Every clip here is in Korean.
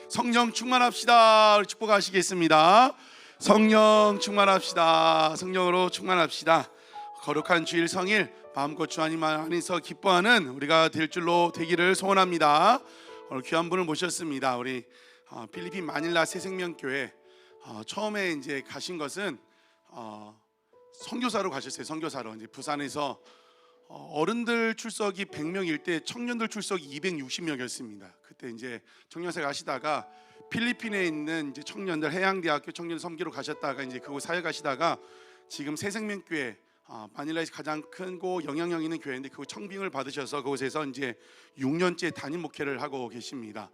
성령 충만합시다. 우리 축복하시겠습니다. 성령 충만합시다. 성령으로 충만합시다. 거룩한 주일 성일 마음껏 주님 안에서 기뻐하는 우리가 될 줄로 되기를 소원합니다. 오늘 귀한 분을 모셨습니다. 우리 필리핀 마닐라 새생명교회 처음에 이제 가신 것은 선교사로 가셨어요. 선교사로 이제 부산에서 어른들 출석이 100명일 때 청년들 출석이 260명이었습니다. 그때 이제 청년사 가시다가 필리핀에 있는 이제 청년들 해양대학교 청년 섬기로 가셨다가 이제 그곳 사역 가시다가 지금 새생명교회 마닐라에서 가장 크고 영향력 있는 교회인데 그곳 청빙을 받으셔서 그곳에서 이제 6년째 담임 목회를 하고 계십니다.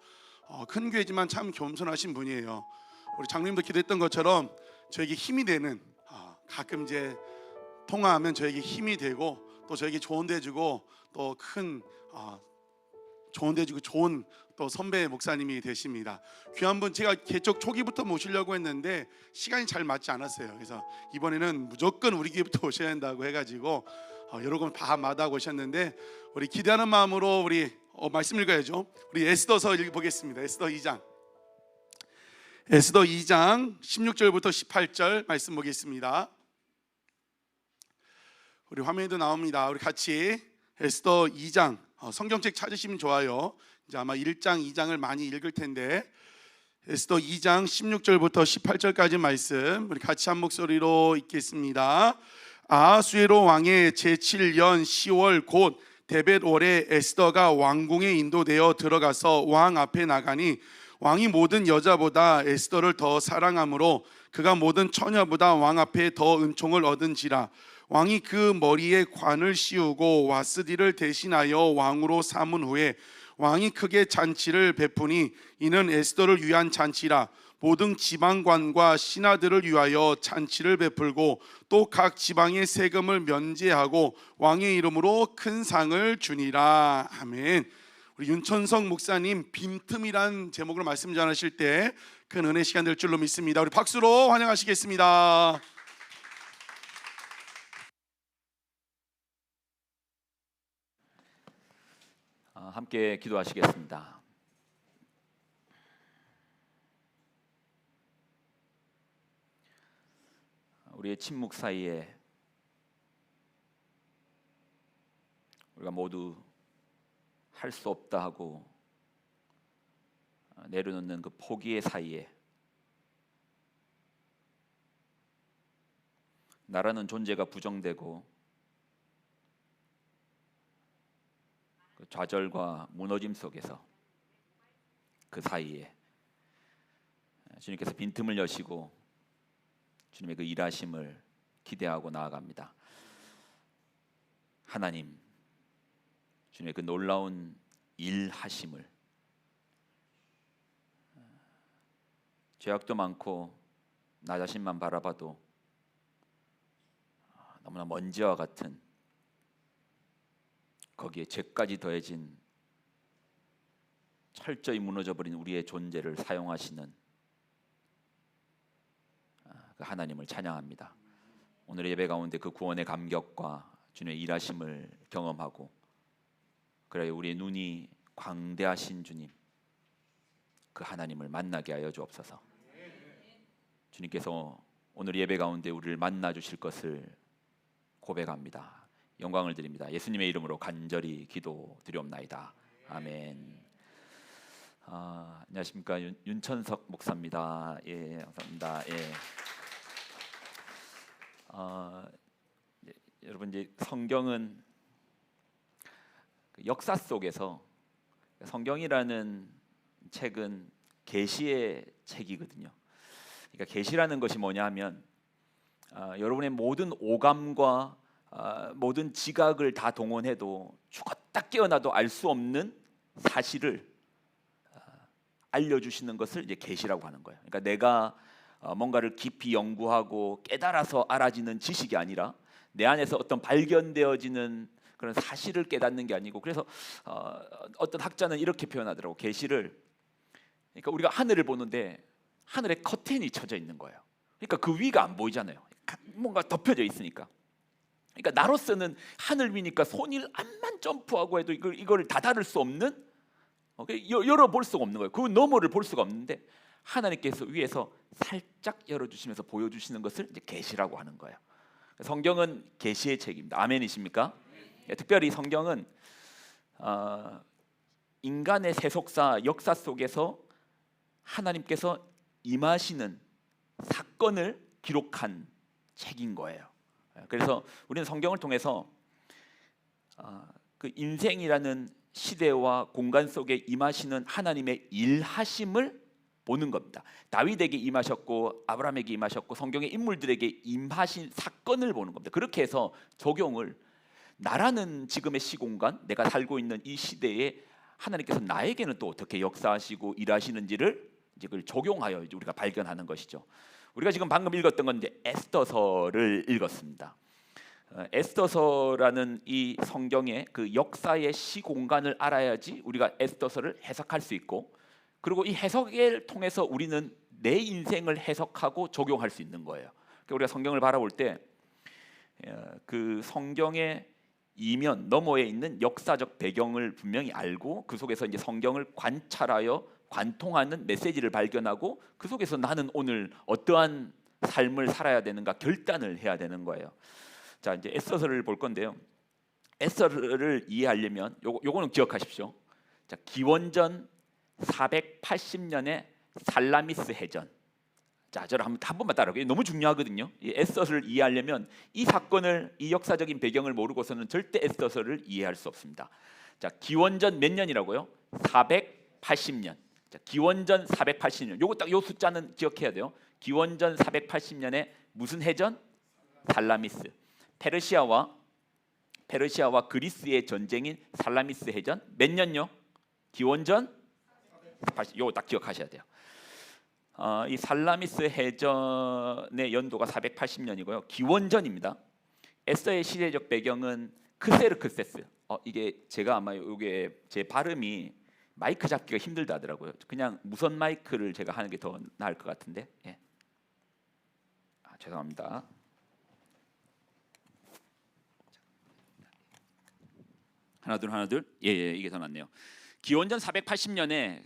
큰 교회지만 참 겸손하신 분이에요. 우리 장로님도 기도했던 것처럼 저에게 힘이 되는 가끔 이제 통화하면 저에게 힘이 되고 또 저에게 조언도 해주고 또 큰 조언도 해주고 좋은 또 선배 목사님이 되십니다. 귀한 분 제가 개척 초기부터 모시려고 했는데 시간이 잘 맞지 않았어요. 그래서 이번에는 무조건 우리 교회부터 오셔야 한다고 해가지고 여러 번 다 마다하고 오셨는데 우리 기대하는 마음으로 우리 말씀 읽어야죠. 우리 에스더서 읽어보겠습니다. 에스더 2장 16절부터 18절 말씀 보겠습니다. 우리 화면에도 나옵니다. 우리 같이 에스더 2장 성경책 찾으시면 좋아요. 이제 아마 1장 2장을 많이 읽을 텐데 에스더 2장 16절부터 18절까지 말씀 우리 같이 한 목소리로 읽겠습니다. 아하수에로 왕의 제7년 10월 곧 데벳월에 에스더가 왕궁에 인도되어 들어가서 왕 앞에 나가니 왕이 모든 여자보다 에스더를 더 사랑하므로 그가 모든 처녀보다 왕 앞에 더 은총을 얻은지라. 왕이 그 머리에 관을 씌우고 와스디를 대신하여 왕으로 삼은 후에 왕이 크게 잔치를 베푸니 이는 에스더를 위한 잔치라. 모든 지방관과 신하들을 위하여 잔치를 베풀고 또 각 지방의 세금을 면제하고 왕의 이름으로 큰 상을 주니라. 아멘. 우리 윤천석 목사님 빈틈이란 제목으로 말씀 전하실 때 큰 은혜 시간 될 줄로 믿습니다. 우리 박수로 환영하시겠습니다. 함께 기도하시겠습니다. 우리의 침묵 사이에 우리가 모두 할 수 없다 하고 내려놓는 그 포기의 사이에 나라는 존재가 부정되고 그 좌절과 무너짐 속에서 그 사이에 주님께서 빈틈을 여시고 주님의 그 일하심을 기대하고 나아갑니다. 하나님, 주님의 그 놀라운 일하심을 죄악도 많고 나 자신만 바라봐도 너무나 먼지와 같은 거기에 죄까지 더해진 철저히 무너져버린 우리의 존재를 사용하시는 그 하나님을 찬양합니다. 오늘의 예배 가운데 그 구원의 감격과 주님의 일하심을 경험하고 그래야 우리의 눈이 광대하신 주님 그 하나님을 만나게 하여 주옵소서. 주님께서 오늘 예배 가운데 우리를 만나 주실 것을 고백합니다. 영광을 드립니다. 예수님의 이름으로 간절히 기도드리옵나이다. 아멘. 안녕하십니까, 윤천석 목사입니다. 예, 감사합니다. 예. 여러분 이제 성경은 역사 속에서 성경이라는 책은 계시의 책이거든요. 그러니까 계시라는 것이 뭐냐 하면 여러분의 모든 오감과 모든 지각을 다 동원해도 죽었다 깨어나도 알 수 없는 사실을 알려주시는 것을 이제 계시라고 하는 거예요. 그러니까 내가 뭔가를 깊이 연구하고 깨달아서 알아지는 지식이 아니라 내 안에서 어떤 발견되어지는 그런 사실을 깨닫는 게 아니고, 그래서 어떤 학자는 이렇게 표현하더라고. 계시를, 그러니까 우리가 하늘을 보는데 하늘에 커튼이 쳐져 있는 거예요. 그러니까 그 위가 안 보이잖아요. 뭔가 덮여져 있으니까. 그러니까 나로서는 하늘 위니까 손을 안만 점프하고 해도 이걸 다다를 수 없는 열어볼 수가 없는 거예요. 그 너머를 볼 수가 없는데 하나님께서 위에서 살짝 열어주시면서 보여주시는 것을 이제 계시라고 하는 거예요. 성경은 계시의 책입니다. 아멘이십니까? 특별히 성경은 인간의 세속사 역사 속에서 하나님께서 임하시는 사건을 기록한 책인 거예요. 그래서 우리는 성경을 통해서 그 인생이라는 시대와 공간 속에 임하시는 하나님의 일하심을 보는 겁니다. 다윗에게 임하셨고 아브라함에게 임하셨고 성경의 인물들에게 임하신 사건을 보는 겁니다. 그렇게 해서 적용을 나라는 지금의 시공간, 내가 살고 있는 이 시대에 하나님께서 나에게는 또 어떻게 역사하시고 일하시는지를 이제 그걸 적용하여 이제 우리가 발견하는 것이죠. 우리가 지금 방금 읽었던 건 이제 에스더서를 읽었습니다. 에스더서라는 이 성경의 그 역사의 시공간을 알아야지 우리가 에스더서를 해석할 수 있고, 그리고 이 해석을 통해서 우리는 내 인생을 해석하고 적용할 수 있는 거예요. 그러니까 우리가 성경을 바라볼 때 그 성경의 이면 너머에 있는 역사적 배경을 분명히 알고 그 속에서 이제 성경을 관찰하여 관통하는 메시지를 발견하고 그 속에서 나는 오늘 어떠한 삶을 살아야 되는가 결단을 해야 되는 거예요. 자, 이제 에스더서를 볼 건데요. 에스더를 이해하려면 요거는 기억하십시오. 자, 기원전 480년에 살라미스 해전. 자, 저를 한 번만 따라오게요. 너무 중요하거든요. 이 에스더서를 이해하려면 이 사건을, 이 역사적인 배경을 모르고서는 절대 에스더서를 이해할 수 없습니다. 자, 기원전 몇 년이라고요? 480년. 자, 기원전 480년. 요거 딱 요 숫자는 기억해야 돼요. 기원전 480년에 무슨 해전? 살라미스. 페르시아와 그리스의 전쟁인 살라미스 해전 몇 년요? 기원전 480. 요거 딱 기억하셔야 돼요. 이 살라미스 해전의 연도가 480년이고요. 기원전입니다. 에스더의 시대적 배경은 크세르크세스. 이게 제가 아마 이게 제 발음이 마이크 잡기가 힘들다 하더라고요. 그냥 무선 마이크를 제가 하는 게 더 나을 것 같은데. 예. 죄송합니다. 하나 둘. 예, 이게 더 낫네요. 기원전 480년에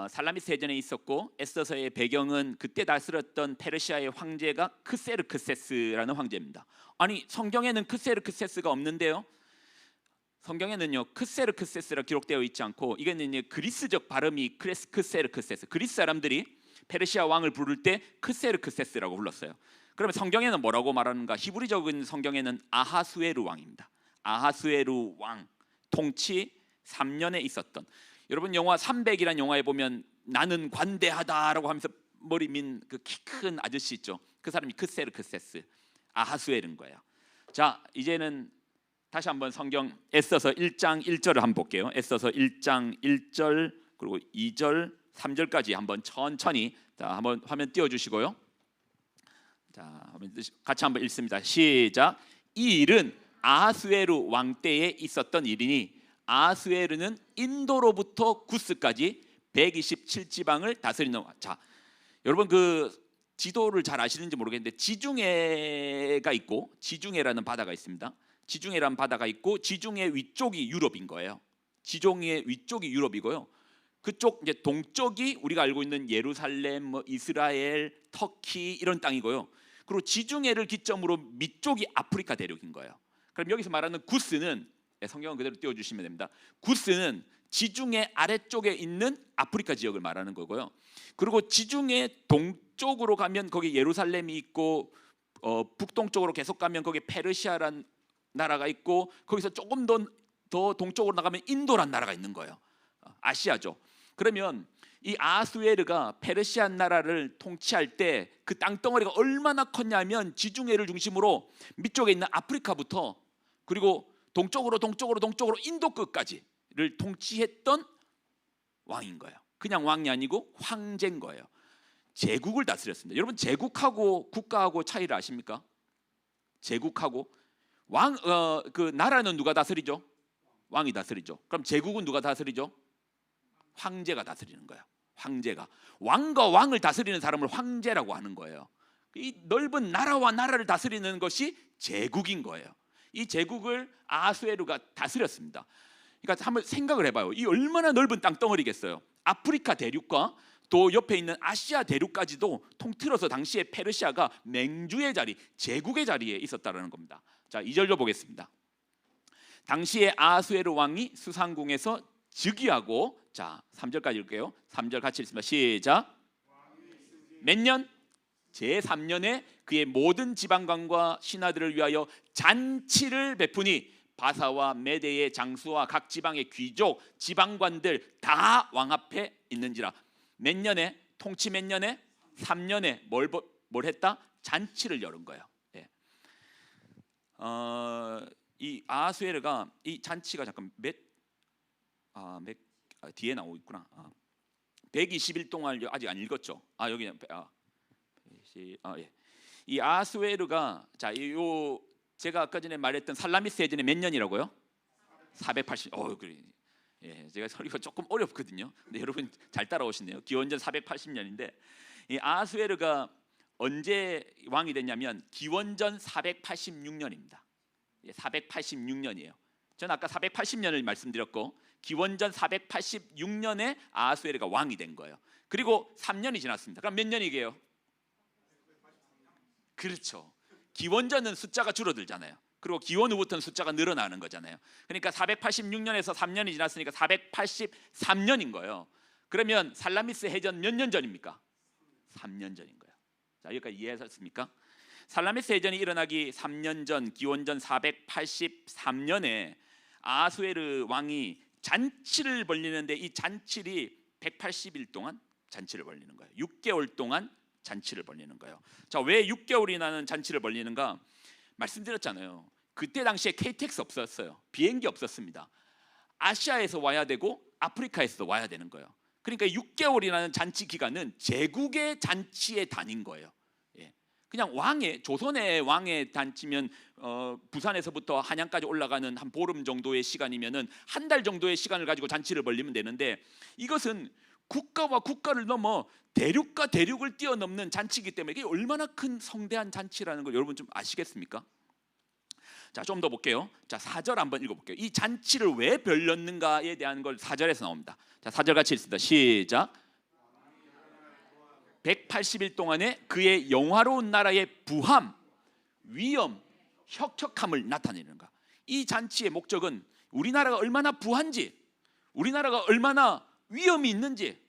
살라미스 해전에 있었고 에스더서의 배경은 그때 다스렸던 페르시아의 황제가 크세르크세스라는 황제입니다. 아니, 성경에는 크세르크세스가 없는데요. 성경에는요 크세르크세스라 기록되어 있지 않고 이게는 그리스적 발음이 크세르크세스. 그리스 사람들이 페르시아 왕을 부를 때 크세르크세스라고 불렀어요. 그러면 성경에는 뭐라고 말하는가? 히브리적인 성경에는 아하수에르 왕입니다. 아하수에르 왕 통치 3년에 있었던, 여러분 영화 300이라는 영화에 보면 나는 관대하다라고 하면서 머리 민 그 키 큰 아저씨 있죠. 그 사람이 크세르크세스 아하수에르인 거예요. 자, 이제는 다시 한번 성경 에스더서 1장 1절을 한번 볼게요. 에스더서 1장 1절 그리고 2절 3절까지 한번 천천히 자, 한번 화면 띄워 주시고요. 자, 같이 한번 읽습니다. 시작. 이 일은 아하수에르 왕 때에 있었던 일이니 아하수에르는 인도로부터 구스까지 127지방을 다스리는. 자, 여러분 그 지도를 잘 아시는지 모르겠는데 지중해가 있고 지중해라는 바다가 있습니다. 지중해라는 바다가 있고 지중해 위쪽이 유럽인 거예요. 지중해 위쪽이 유럽이고요. 그쪽 이제 동쪽이 우리가 알고 있는 예루살렘, 뭐 이스라엘, 터키 이런 땅이고요. 그리고 지중해를 기점으로 밑쪽이 아프리카 대륙인 거예요. 그럼 여기서 말하는 구스는 성경은 그대로 띄워주시면 됩니다. 구스는 지중해 아래쪽에 있는 아프리카 지역을 말하는 거고요. 그리고 지중해 동쪽으로 가면 거기 예루살렘이 있고 북동쪽으로 계속 가면 거기 페르시아란 나라가 있고 거기서 조금 더 동쪽으로 나가면 인도란 나라가 있는 거예요. 아시아죠. 그러면 이 아하수에르가 페르시아 나라를 통치할 때 그 땅덩어리가 얼마나 컸냐면 지중해를 중심으로 밑쪽에 있는 아프리카부터 그리고 동쪽으로 인도 끝까지를 통치했던 왕인 거예요. 그냥 왕이 아니고 황제인 거예요. 제국을 다스렸습니다. 여러분 제국하고 국가하고 차이를 아십니까? 제국하고 그 나라는 누가 다스리죠? 왕이 다스리죠. 그럼 제국은 누가 다스리죠? 황제가 다스리는 거예요. 황제가 왕과 왕을 다스리는 사람을 황제라고 하는 거예요. 이 넓은 나라와 나라를 다스리는 것이 제국인 거예요. 이 제국을 아하수에르가 다스렸습니다. 그러니까 한번 생각을 해봐요. 이 얼마나 넓은 땅덩어리겠어요. 아프리카 대륙과 또 옆에 있는 아시아 대륙까지도 통틀어서 당시에 페르시아가 맹주의 자리, 제국의 자리에 있었다는 겁니다. 자, 2절로 보겠습니다. 당시에 아하수에르 왕이 수상궁에서 즉위하고, 자 3절까지 읽을게요. 3절 같이 읽습니다. 시작. 몇 년? 제3년에 그의 모든 지방관과 신하들을 위하여 잔치를 베푸니 바사와 메대의 장수와 각 지방의 귀족, 지방관들 다 왕 앞에 있는지라. 몇 년에? 통치 몇 년에? 3년에 뭘 했다? 잔치를 열은 거예요. 예. 이 아하수에르가 이 잔치가 잠깐 뒤에 나오고 있구나. 120일 동안 아직 안 읽었죠. 여기 예. 이 아하수에르가 자, 요 제가 아까 전에 말했던 살라미스 해전에 몇 년이라고요? 480. 그래. 예, 제가 설교가 조금 어렵거든요. 근데 여러분 잘 따라오시네요. 기원전 480년인데 이 아하수에르가 언제 왕이 됐냐면 기원전 486년입니다. 486년이에요. 저는 아까 480년을 말씀드렸고 기원전 486년에 아하수에르가 왕이 된 거예요. 그리고 3년이 지났습니다. 그럼 몇 년이게요? 그렇죠. 기원전은 숫자가 줄어들잖아요. 그리고 기원 후부터는 숫자가 늘어나는 거잖아요. 그러니까 486년에서 3년이 지났으니까 483년인 거예요. 그러면 살라미스 해전 몇 년 전입니까? 3년 전인 거예요. 자, 여기까지 이해하셨습니까? 살라미스 해전이 일어나기 3년 전 기원전 483년에 아하수에르 왕이 잔치를 벌리는데 이 잔치를 180일 동안 잔치를 벌리는 거예요. 6개월 동안 잔치를 벌리는 거예요. 자, 왜 6개월이나는 잔치를 벌리는가? 말씀드렸잖아요. 그때 당시에 KTX 없었어요. 비행기 없었습니다. 아시아에서 와야 되고 아프리카에서도 와야 되는 거예요. 그러니까 6개월이라는 잔치 기간은 제국의 잔치의 단인 거예요. 예. 그냥 조선의 왕의 단치면 부산에서부터 한양까지 올라가는 한 보름 정도의 시간이면은 한 달 정도의 시간을 가지고 잔치를 벌리면 되는데 이것은 국가와 국가를 넘어 대륙과 대륙을 뛰어넘는 잔치이기 때문에 이게 얼마나 큰 성대한 잔치라는 걸 여러분 좀 아시겠습니까? 자, 좀 더 볼게요. 자, 4절 한번 읽어볼게요. 이 잔치를 왜 벌렸는가에 대한 걸 4절에서 나옵니다. 자, 4절 같이 읽습니다. 시작. 180일 동안에 그의 영화로운 나라의 부함, 위엄, 혁혁함을 나타내는 것. 이 잔치의 목적은 우리나라가 얼마나 부한지, 우리나라가 얼마나 위엄이 있는지,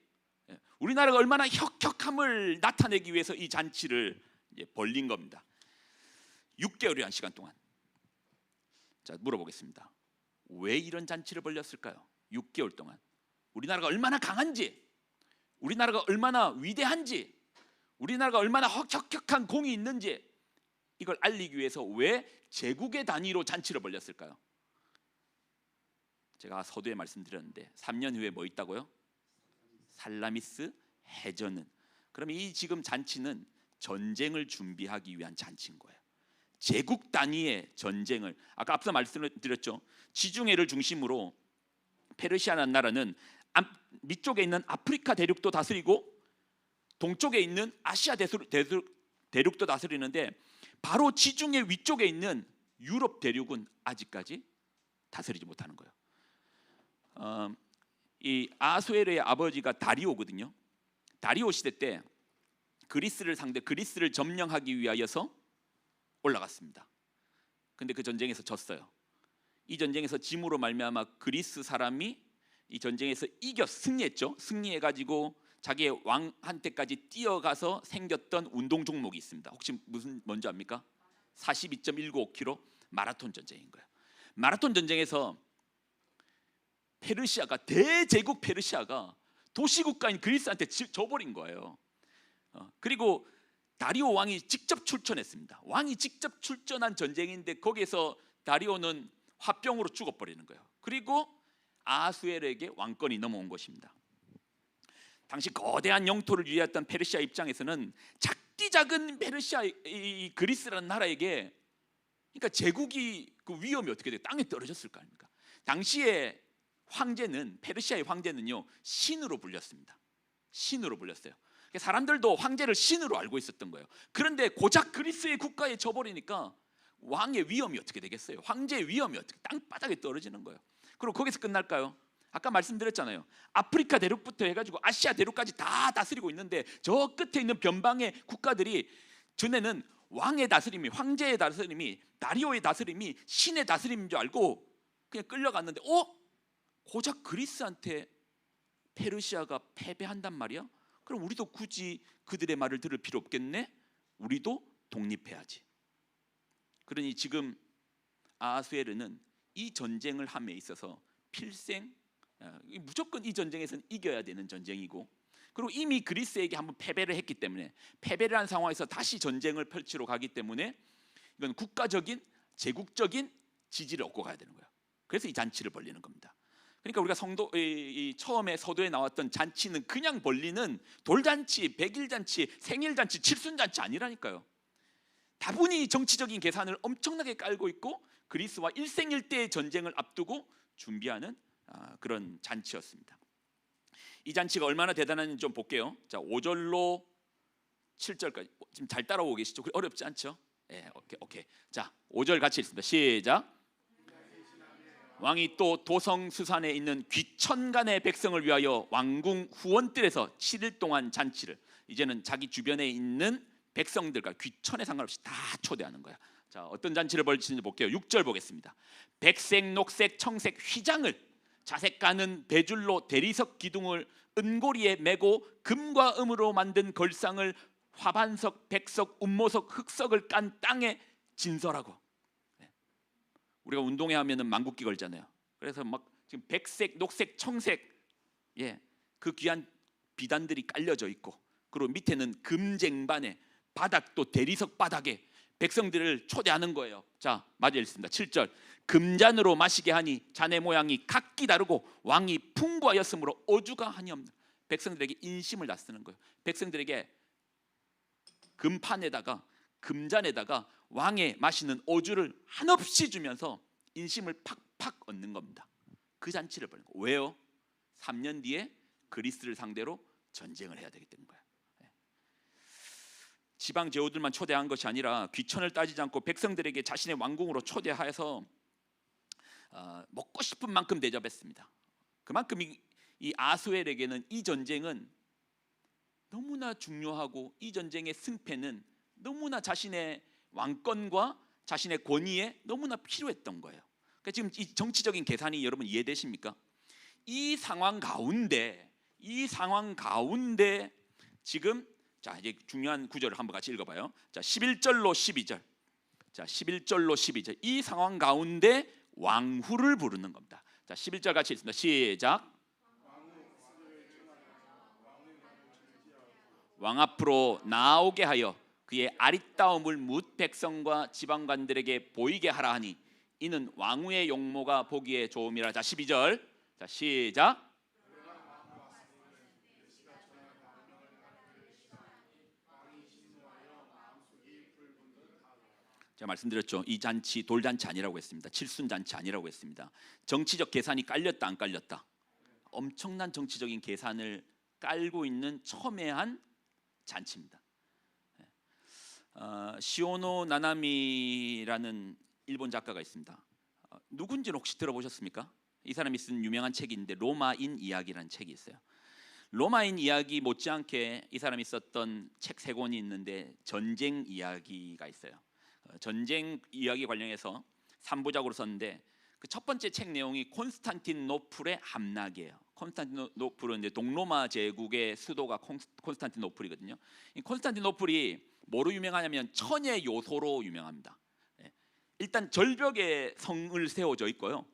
우리나라가 얼마나 혁혁함을 나타내기 위해서 이 잔치를 벌린 겁니다. 6개월이라는 시간 동안. 자, 물어보겠습니다. 왜 이런 잔치를 벌렸을까요? 6개월 동안 우리나라가 얼마나 강한지, 우리나라가 얼마나 위대한지, 우리나라가 얼마나 혁혁한 공이 있는지 이걸 알리기 위해서 왜 제국의 단위로 잔치를 벌렸을까요? 제가 서두에 말씀드렸는데 3년 후에 뭐 있다고요? 살라미스 해전은. 그럼 이 지금 잔치는 전쟁을 준비하기 위한 잔치인 거예요. 제국 단위의 전쟁을, 아까 앞서 말씀드렸죠. 지중해를 중심으로 페르시아라는 나라는 밑쪽에 있는 아프리카 대륙도 다스리고 동쪽에 있는 아시아 대륙도 다스리는데 바로 지중해 위쪽에 있는 유럽 대륙은 아직까지 다스리지 못하는 거예요. 이 아하수에르의 아버지가 다리오거든요. 다리오 시대 때 그리스를 점령하기 위하여서 올라갔습니다. 근데 그 전쟁에서 졌어요. 이 전쟁에서 짐으로 말미암아 그리스 사람이 이 전쟁에서 승리했죠. 승리해가지고 자기의 왕한테까지 뛰어가서 생겼던 운동 종목이 있습니다. 혹시 뭔지 압니까? 42.195km 마라톤 전쟁인 거예요. 마라톤 전쟁에서 대제국 페르시아가 도시국가인 그리스한테 져버린 거예요. 그리고 다리오 왕이 직접 출전했습니다. 왕이 직접 출전한 전쟁인데 거기에서 다리오는 화병으로 죽어버리는 거예요. 그리고 아하수에르에게 왕권이 넘어온 것입니다. 당시 거대한 영토를 유지했던 페르시아 입장에서는 작은 이 그리스라는 나라에게, 그러니까 제국이 그 위험이 어떻게 돼요? 땅에 떨어졌을 거 아닙니까? 당시에 페르시아의 황제는요 신으로 불렸습니다. 신으로 불렸어요. 사람들도 황제를 신으로 알고 있었던 거예요. 그런데 고작 그리스의 국가에 져버리니까 왕의 위험이 어떻게 되겠어요? 황제의 위험이 어떻게 땅바닥에 떨어지는 거예요. 그리고 거기서 끝날까요? 아까 말씀드렸잖아요. 아프리카 대륙부터 해가지고 아시아 대륙까지 다 다스리고 있는데 저 끝에 있는 변방의 국가들이 전에는 왕의 다스림이, 황제의 다스림이, 다리오의 다스림이 신의 다스림인 줄 알고 그냥 끌려갔는데 고작 그리스한테 페르시아가 패배한단 말이야? 그럼 우리도 굳이 그들의 말을 들을 필요 없겠네? 우리도 독립해야지. 그러니 지금 아하수에르는 이 전쟁을 함에 있어서 필생 무조건 이 전쟁에서는 이겨야 되는 전쟁이고, 그리고 이미 그리스에게 한번 패배를 했기 때문에 패배를 한 상황에서 다시 전쟁을 펼치러 가기 때문에 이건 국가적인 제국적인 지지를 얻고 가야 되는 거예요. 그래서 이 잔치를 벌리는 겁니다. 그러니까 우리가 처음에 서도에 나왔던 잔치는 그냥 벌리는 돌잔치, 백일잔치, 생일잔치, 칠순잔치 아니라니까요. 다분히 정치적인 계산을 엄청나게 깔고 있고 그리스와 일생일대의 전쟁을 앞두고 준비하는 그런 잔치였습니다. 이 잔치가 얼마나 대단한지 좀 볼게요. 자, 5절로 7절까지 지금 잘 따라오고 계시죠? 어렵지 않죠? 예, 오케이. 자, 5절 같이 읽습니다. 시작. 왕이 또 도성 수산에 있는 귀천간의 백성을 위하여 왕궁 후원뜰에서 7일 동안 잔치를, 이제는 자기 주변에 있는 백성들과 귀천에 상관없이 다 초대하는 거야. 자, 어떤 잔치를 벌이시는지 볼게요. 6절 보겠습니다. 백색, 녹색, 청색 휘장을 자색 가는 배줄로 대리석 기둥을 은고리에 메고 금과 음으로 만든 걸상을 화반석, 백석, 운모석, 흑석을 깐 땅에 진설하고. 우리가 운동회 하면은 만국기 걸잖아요. 그래서 막 지금 백색, 녹색, 청색, 그 귀한 비단들이 깔려져 있고, 그리고 밑에는 금쟁반에 바닥도 대리석 바닥에 백성들을 초대하는 거예요. 자, 맞아 읽습니다. 7절. 금잔으로 마시게 하니 잔의 모양이 각기 다르고 왕이 풍부하였으므로 어주가 한이 없는. 백성들에게 인심을 낯쓰는 거예요. 백성들에게 금판에다가 금잔에다가 왕의 마시는 어주를 한없이 주면서 인심을 팍팍 얻는 겁니다. 그 잔치를 벌이는 거예요. 왜요? 3년 뒤에 그리스를 상대로 전쟁을 해야 되기 때문인 거예요. 지방 제후들만 초대한 것이 아니라 귀천을 따지지 않고 백성들에게 자신의 왕궁으로 초대하여서 먹고 싶은 만큼 대접했습니다. 그만큼 이 아수엘에게는 이 전쟁은 너무나 중요하고 이 전쟁의 승패는 너무나 자신의 왕권과 자신의 권위에 너무나 필요했던 거예요. 그러니까 지금 이 정치적인 계산이 여러분 이해되십니까? 이 상황 가운데 지금 자, 이제 중요한 구절을 한번 같이 읽어봐요. 자, 11절로 12절. 자, 11절로 12절. 이 상황 가운데 왕후를 부르는 겁니다. 자, 11절 같이 읽습니다. 시작. 왕 앞으로 나오게 하여 그의 아리따움을 뭇 백성과 지방관들에게 보이게 하라 하니 이는 왕후의 용모가 보기에 좋음이라. 자, 12절. 자, 시작. 제가 말씀드렸죠. 이 잔치 돌잔치 아니라고 했습니다. 칠순잔치 아니라고 했습니다. 정치적 계산이 깔렸다 안 깔렸다? 엄청난 정치적인 계산을 깔고 있는 첨예한 잔치입니다. 시오노 나나미라는 일본 작가가 있습니다. 누군지는 혹시 들어보셨습니까? 이 사람이 쓴 유명한 책인데 로마인 이야기라는 책이 있어요. 로마인 이야기 못지않게 이 사람이 썼던 책 3권이 있는데 전쟁 이야기가 있어요. 전쟁 이야기 관련해서 3부작으로 썼는데 그 첫 번째 책 내용이 콘스탄티노플의 함락이에요. 콘스탄티노플은 이제 동로마 제국의 수도가 콘스탄티노플이거든요. 이 콘스탄티노플이 뭐로 유명하냐면 천의 요소로 유명합니다. 일단 절벽에 성을 세워져 있고요.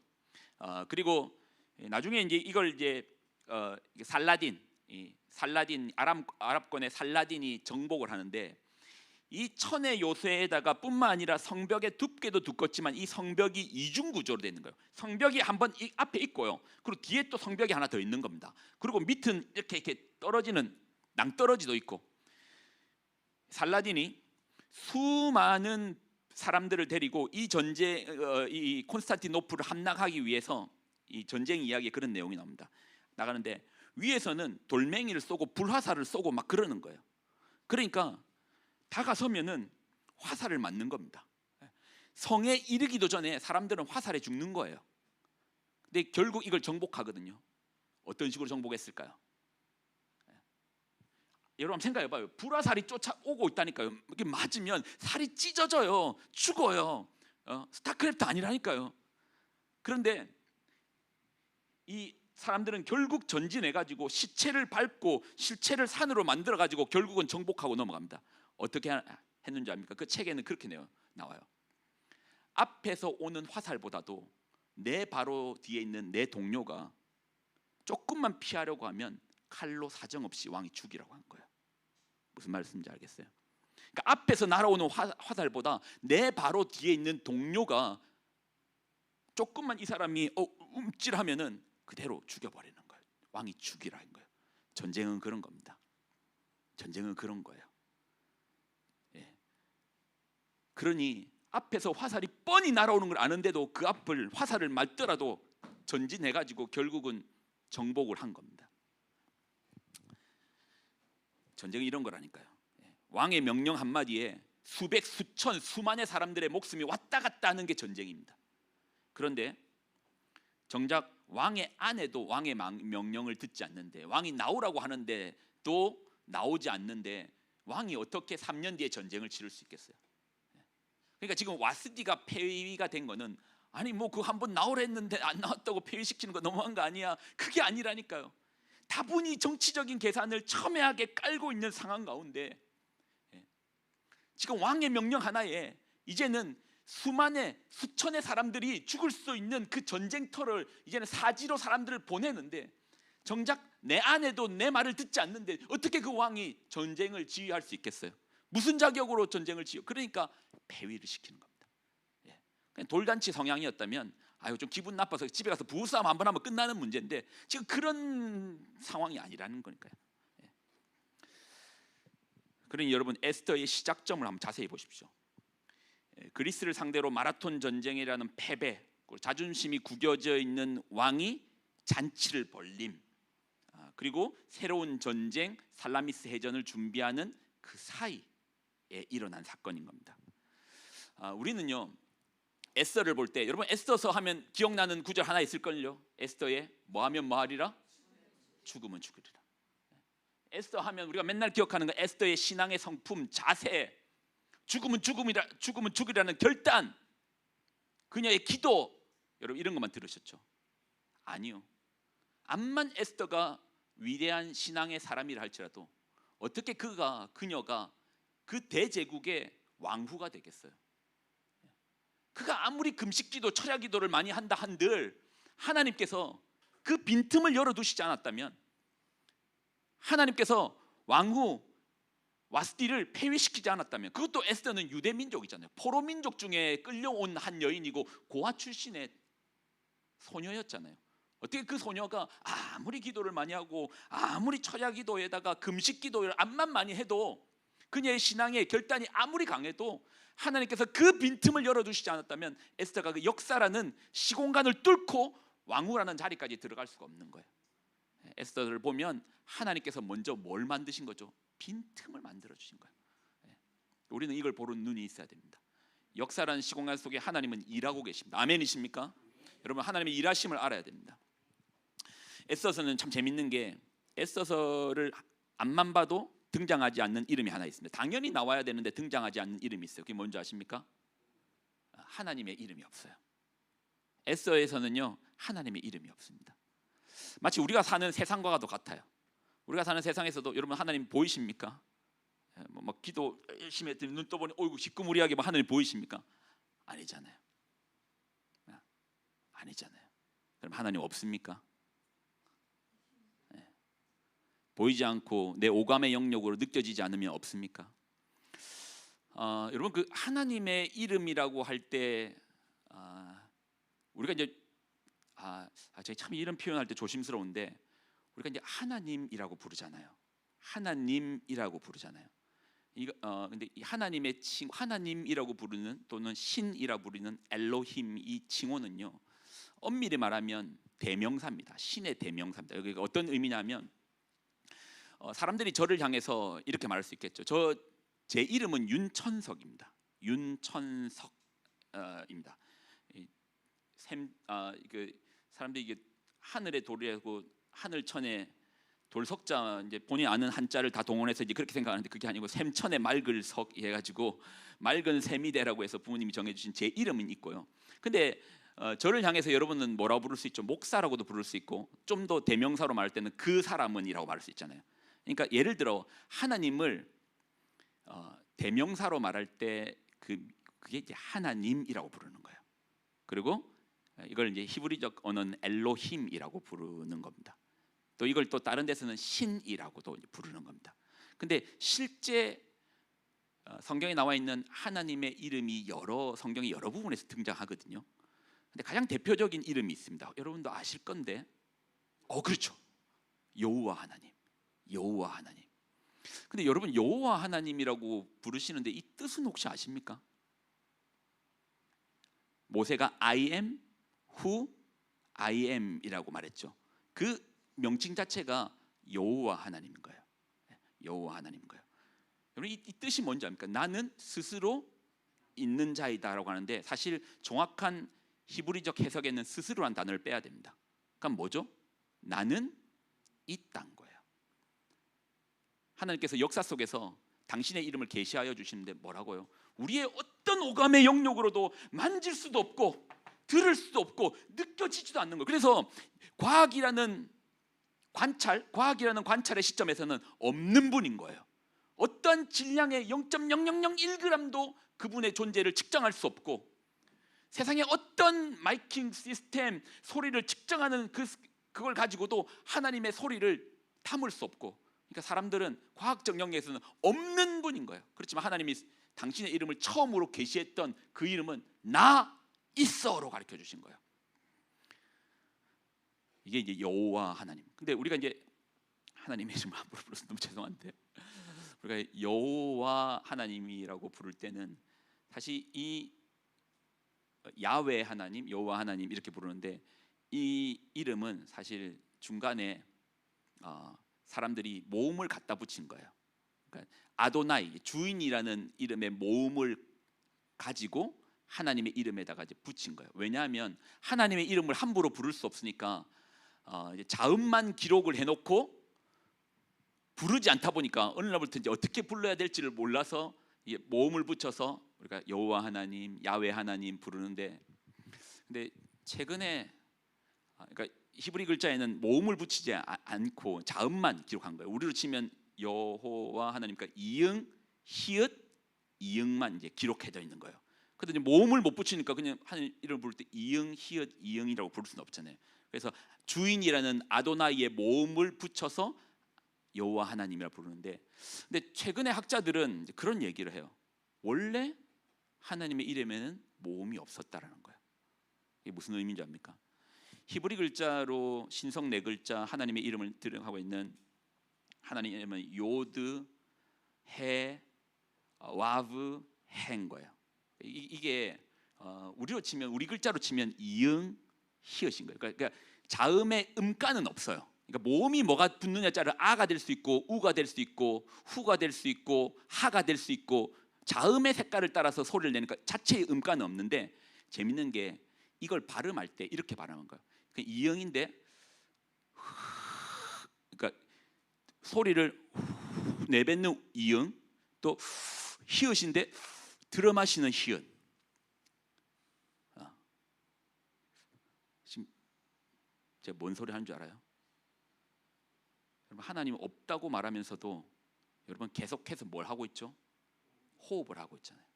그리고 나중에 이제 이걸 이제 살라딘 아랍권의 살라딘이 정복을 하는데 이 천의 요새에다가 뿐만 아니라 성벽의 두께도 두껍지만 이 성벽이 이중 구조로 되어 있는 거예요. 성벽이 한번 앞에 있고요. 그리고 뒤에 또 성벽이 하나 더 있는 겁니다. 그리고 밑은 이렇게 떨어지는 낭떠러지도 있고. 살라딘이 수많은 사람들을 데리고 이 콘스탄티노플을 함락하기 위해서 이 전쟁 이야기에 그런 내용이 나옵니다. 나가는데 위에서는 돌멩이를 쏘고 불화살을 쏘고 막 그러는 거예요. 그러니까 다가서면은 화살을 맞는 겁니다. 성에 이르기도 전에 사람들은 화살에 죽는 거예요. 근데 결국 이걸 정복하거든요. 어떤 식으로 정복했을까요? 여러분 한번 생각해봐요. 불화살이 쫓아오고 있다니까요. 이게 맞으면 살이 찢어져요. 죽어요. 스타크래프트 아니라니까요. 그런데 이 사람들은 결국 전진해가지고 시체를 밟고 실체를 산으로 만들어가지고 결국은 정복하고 넘어갑니다. 어떻게 했는지 압니까? 그 책에는 그렇게 나와요. 앞에서 오는 화살보다도 내 바로 뒤에 있는 내 동료가 조금만 피하려고 하면 칼로 사정없이 왕이 죽이라고 한 거예요. 무슨 말씀인지 알겠어요? 그러니까 앞에서 날아오는 화살보다 내 바로 뒤에 있는 동료가 조금만 이 사람이 움찔하면은 그대로 죽여버리는 거예요. 왕이 죽이라는 거예요. 전쟁은 그런 겁니다. 전쟁은 그런 거예요. 예. 그러니 앞에서 화살이 뻔히 날아오는 걸 아는데도 그 앞을 화살을 맞더라도 전진해가지고 결국은 정복을 한 겁니다. 전쟁은 이런 거라니까요. 왕의 명령 한마디에 수백, 수천, 수만의 사람들의 목숨이 왔다 갔다 하는 게 전쟁입니다. 그런데 정작 왕의 아내도 왕의 명령을 듣지 않는데, 왕이 나오라고 하는데 또 나오지 않는데 왕이 어떻게 3년 뒤에 전쟁을 치를 수 있겠어요? 그러니까 지금 와스디가 폐위가 된 거는, 아니 뭐 그 한번 나오라 했는데 안 나왔다고 폐위시키는 거 너무한 거 아니야? 그게 아니라니까요. 다분히 정치적인 계산을 첨예하게 깔고 있는 상황 가운데 지금 왕의 명령 하나에 이제는 수만의 수천의 사람들이 죽을 수 있는 그 전쟁터를 이제는 사지로 사람들을 보내는데, 정작 내 아내도 내 말을 듣지 않는데 어떻게 그 왕이 전쟁을 지휘할 수 있겠어요? 무슨 자격으로 전쟁을 지휘? 그러니까 폐위를 시키는 겁니다. 그냥 돌잔치 성향이었다면 아유 좀 기분 나빠서 집에 가서 부부싸움 한번 하면 끝나는 문제인데 지금 그런 상황이 아니라는 거니까요. 그러니 여러분 에스더의 시작점을 한번 자세히 보십시오. 그리스를 상대로 마라톤 전쟁이라는 패배, 자존심이 구겨져 있는 왕이 잔치를 벌림, 그리고 새로운 전쟁 살라미스 해전을 준비하는 그 사이에 일어난 사건인 겁니다. 우리는요 에스더를 볼 때, 여러분 에스더서 하면 기억나는 구절 하나 있을걸요. 에스더의 뭐하면 뭐하리라? 죽으면 죽으리라. 에스더 하면 우리가 맨날 기억하는 거 에스더의 신앙의 성품, 자세, 죽으면 죽으리라는 결단, 그녀의 기도, 여러분 이런 것만 들으셨죠? 아니요. 암만 에스더가 위대한 신앙의 사람이라 할지라도 어떻게 그녀가 그 대제국의 왕후가 되겠어요? 그가 아무리 금식기도 철야기도를 많이 한다 한들 하나님께서 그 빈틈을 열어두시지 않았다면, 하나님께서 왕후 와스디를 폐위시키지 않았다면, 그것도 에스더는 유대 민족이잖아요. 포로 민족 중에 끌려온 한 여인이고 고아 출신의 소녀였잖아요. 어떻게 그 소녀가 아무리 기도를 많이 하고 아무리 철야기도에다가 금식기도를 암만 많이 해도, 그녀의 신앙의 결단이 아무리 강해도 하나님께서 그 빈틈을 열어두시지 않았다면 에스더가 그 역사라는 시공간을 뚫고 왕후라는 자리까지 들어갈 수가 없는 거예요. 에스더를 보면 하나님께서 먼저 뭘 만드신 거죠? 빈틈을 만들어 주신 거예요. 우리는 이걸 보는 눈이 있어야 됩니다. 역사라는 시공간 속에 하나님은 일하고 계십니다. 아멘이십니까? 여러분 하나님의 일하심을 알아야 됩니다. 에스더서는 참 재밌는 게, 에스더서를 앞만 봐도 등장하지 않는 이름이 하나 있습니다. 당연히 나와야 되는데 등장하지 않는 이름이 있어요. 그게 뭔지 아십니까? 하나님의 이름이 없어요. 에스더에서는요 하나님의 이름이 없습니다. 마치 우리가 사는 세상과도 같아요. 우리가 사는 세상에서도 여러분 하나님 보이십니까? 막 기도 열심히 했더니 눈 떠보니 어이구 시커무리하게 하나님 보이십니까? 아니잖아요. 아니잖아요. 그럼 하나님 없습니까? 보이지 않고 내 오감의 영역으로 느껴지지 않으면 없습니까? 여러분 그 하나님의 이름이라고 할 때 우리가 이제 제가 참 이런 표현할 때 조심스러운데, 우리가 이제 하나님이라고 부르잖아요. 하나님이라고 부르잖아요. 근데 이 하나님의 하나님이라고 부르는 또는 신이라고 부르는 엘로힘, 이 칭호는요 엄밀히 말하면 대명사입니다. 신의 대명사입니다. 여기 어떤 의미냐면 사람들이 저를 향해서 이렇게 말할 수 있겠죠. 제 이름은 윤천석입니다. 윤천석입니다. 사람들이 이게 하늘의 돌이라고 하늘천에 돌석자 이제 본인이 아는 한자를 다 동원해서 이제 그렇게 생각하는데 그게 아니고 샘천에 맑을 석 해가지고 맑은 샘이대라고 해서 부모님이 정해주신 제 이름은 있고요. 근데 저를 향해서 여러분은 뭐라고 부를 수 있죠? 목사라고도 부를 수 있고 좀 더 대명사로 말할 때는 그 사람은이라고 말할 수 있잖아요. 그러니까 예를 들어 하나님을 대명사로 말할 때 그게 이제 하나님이라고 부르는 거예요. 그리고 이걸 이제 히브리적 언어는 엘로힘이라고 부르는 겁니다. 또 이걸 또 다른 데서는 신이라고도 부르는 겁니다. 근데 실제 성경에 나와 있는 하나님의 이름이 성경의 여러 부분에서 등장하거든요. 근데 가장 대표적인 이름이 있습니다. 여러분도 아실 건데, 그렇죠. 여호와 하나님, 여호와 하나님. 근데 여러분 여호와 하나님이라고 부르시는데 이 뜻은 혹시 아십니까? 모세가 I am who I am이라고 말했죠. 그 명칭 자체가 여호와 하나님인 거예요. 여호와 하나님인 거예요. 여러분 이 뜻이 뭔지 압니까? 나는 스스로 있는 자이다라고 하는데 사실 정확한 히브리적 해석에는 스스로란 단어를 빼야 됩니다. 그럼 뭐죠? 나는 있다는 거예요. 하나님께서 역사 속에서 당신의 이름을 계시하여 주시는데 뭐라고요? 우리의 어떤 오감의 영역으로도 만질 수도 없고 들을 수도 없고 느껴지지도 않는 거예요. 그래서 과학이라는 관찰의 시점에서는 없는 분인 거예요. 어떠한 질량의 0.0001g도 그분의 존재를 측정할 수 없고 세상에 어떤 마이킹 시스템 소리를 측정하는 그걸 가지고도 하나님의 소리를 담을 수 없고, 그러니까 사람들은 과학적 영역에서는 없는 분인 거예요. 그렇지만 하나님이 당신의 이름을 처음으로 계시했던 그 이름은 나 있어로 가르쳐 주신 거예요. 이게 이제 여호와 하나님. 근데 우리가 이제 하나님의 이름을 함부로 불러서 너무 죄송한데 우리가 여호와 하나님이라고 부를 때는 사실 이 야훼 하나님, 여호와 하나님 이렇게 부르는데 이 이름은 사실 중간에 사람들이 모음을 갖다 붙인 거예요. 그러니까 아도나이, 주인이라는 이름의 모음을 가지고 하나님의 이름에다가 이제 붙인 거예요. 왜냐하면 하나님의 이름을 함부로 부를 수 없으니까 이제 자음만 기록을 해놓고 부르지 않다 보니까 어느 날부터 이제 어떻게 불러야 될지를 몰라서 모음을 붙여서 우리가 여호와 하나님, 야훼 하나님 부르는데, 근데 최근에 그러니까 히브리 글자에는 모음을 붙이지 않고 자음만 기록한 거예요. 우리로 치면 여호와 하나님, 그러니까 이응, 히읗, 이응만 이제 기록해져 있는 거예요. 근데 모음을 못 붙이니까 그냥 하나님 이름을 부를 때 이응, 히읗, 이응이라고 부를 수는 없잖아요. 그래서 주인이라는 아도나이의 모음을 붙여서 여호와 하나님이라 부르는데, 근데 최근에 학자들은 그런 얘기를 해요. 원래 하나님의 이름에는 모음이 없었다라는 거예요. 이게 무슨 의미인지 압니까? 히브리 글자로 신성 네 글자 하나님의 이름을 들어가고 있는 하나님의 이름은 요드, 해, 와브, 해인 거예요. 이게 우리로 치면 우리 글자로 치면 이응, 히읗인 거예요. 그러니까 자음의 음가는 없어요. 그러니까 모음이 뭐가 붙느냐에 따라 아가 될 수 있고 우가 될 수 있고 후가 될 수 있고 하가 될 수 있고 자음의 색깔을 따라서 소리를 내니까 자체의 음가는 없는데, 재밌는 게 이걸 발음할 때 이렇게 발음한 거예요. 그러니까 이응인데 그러니까 소리를 내뱉는 이응, 또 히읗인데 들어 마시는 히읗. 지금 제가 뭔 소리 하는 줄 알아요? 여러분 하나님은 없다고 말하면서도 여러분 계속해서 뭘 하고 있죠? 호흡을 하고 있잖아요.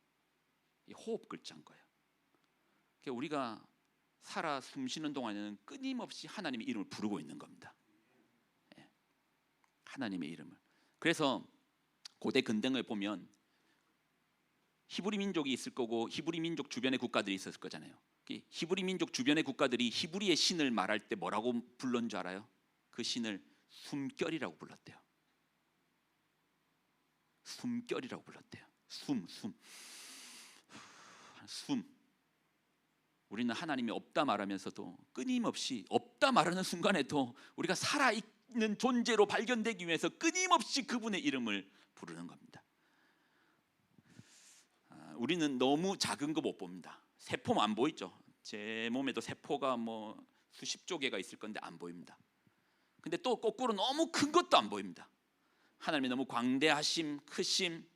이 호흡 글자인 거예요. 그러니까 우리가 살아 숨 쉬는 동안에는 끊임없이 하나님의 이름을 부르고 있는 겁니다. 하나님의 이름을. 그래서 고대 근동에 보면 히브리 민족이 있을 거고 히브리 민족 주변의 국가들이 있었을 거잖아요. 히브리 민족 주변의 국가들이 히브리의 신을 말할 때 뭐라고 불렀는 줄 알아요? 그 신을 숨결이라고 불렀대요. 숨결이라고 불렀대요. 숨. 우리는 하나님이 없다 말하면서도 끊임없이 없다 말하는 순간에도 우리가 살아있는 존재로 발견되기 위해서 끊임없이 그분의 이름을 부르는 겁니다. 우리는 너무 작은 거 못 봅니다. 세포만 안 보이죠. 제 몸에도 세포가 뭐 수십조 개가 있을 건데 안 보입니다. 근데 또 거꾸로 너무 큰 것도 안 보입니다. 하나님이 너무 광대하심, 크심,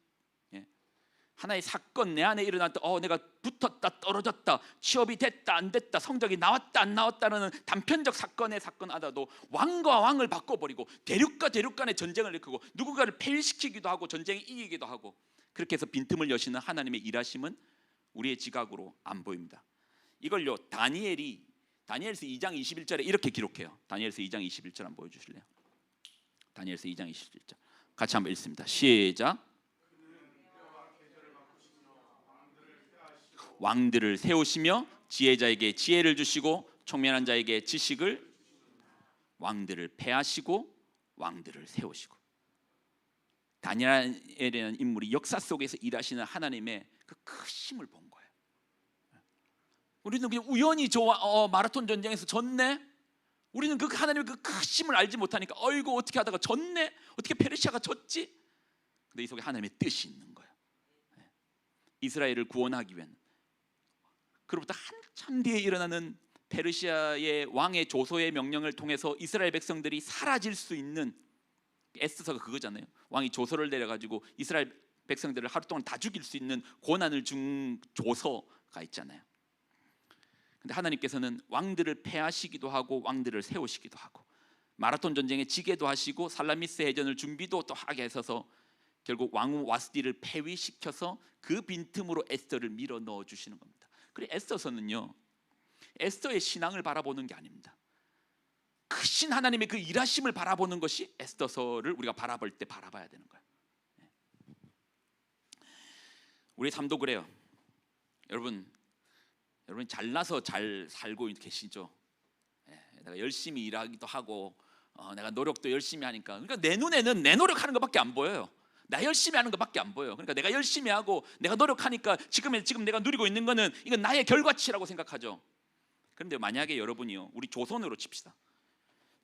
하나의 사건 내 안에 일어났다. 내가 붙었다, 떨어졌다, 취업이 됐다, 안 됐다, 성적이 나왔다, 안 나왔다는 단편적 사건 하다도 왕과 왕을 바꿔버리고 대륙과 대륙 간의 전쟁을 일으키고 누군가를 폐위시키기도 하고 전쟁에 이기기도 하고, 그렇게 해서 빈틈을 여시는 하나님의 일하심은 우리의 지각으로 안 보입니다. 이걸요 다니엘서 2장 21절에 이렇게 기록해요. 다니엘서 2장 21절 한번 보여주실래요? 다니엘서 2장 21절 같이 한번 읽습니다. 시작. 왕들을 세우시며 지혜자에게 지혜를 주시고 총명한 자에게 지식을, 왕들을 패하시고 왕들을 세우시고. 다니엘이라는 인물이 역사 속에서 일하시는 하나님의 그 크심을 본 거예요. 우리는 그냥 우연히 마라톤 전쟁에서 졌네. 우리는 그 하나님의 그 크심을 알지 못하니까 어이구 어떻게 하다가 졌네, 어떻게 페르시아가 졌지. 근데 이 속에 하나님의 뜻이 있는 거예요. 이스라엘을 구원하기 위한, 그로부터 한참 뒤에 일어나는 페르시아의 왕의 조소의 명령을 통해서 이스라엘 백성들이 사라질 수 있는, 에스더가 그거잖아요. 왕이 조서를 내려가지고 이스라엘 백성들을 하루 동안 다 죽일 수 있는 고난을 준 조서가 있잖아요. 근데 하나님께서는 왕들을 패하시기도 하고 왕들을 세우시기도 하고 마라톤 전쟁에 지게도 하시고 살라미스 해전을 준비도 또 하게 하셔서 결국 왕후 와스디를 폐위시켜서 그 빈틈으로 에스더를 밀어 넣어 주시는 겁니다. 그리고 에스더서는요, 에스더의 신앙을 바라보는 게 아닙니다. 크신 하나님의 그 일하심을 바라보는 것이 에스더서를 우리가 바라볼 때 바라봐야 되는 거예요. 우리 삶도 그래요. 여러분 잘나서 잘 살고 계시죠? 내가 열심히 일하기도 하고 내가 노력도 열심히 하니까, 그러니까 내 눈에는 내 노력하는 것밖에 안 보여요. 나 열심히 하는 것밖에 안 보여요. 그러니까 내가 열심히 하고 내가 노력하니까 지금 내가 누리고 있는 거는 이건 나의 결과치라고 생각하죠. 그런데 만약에 여러분이요, 우리 조선으로 칩시다.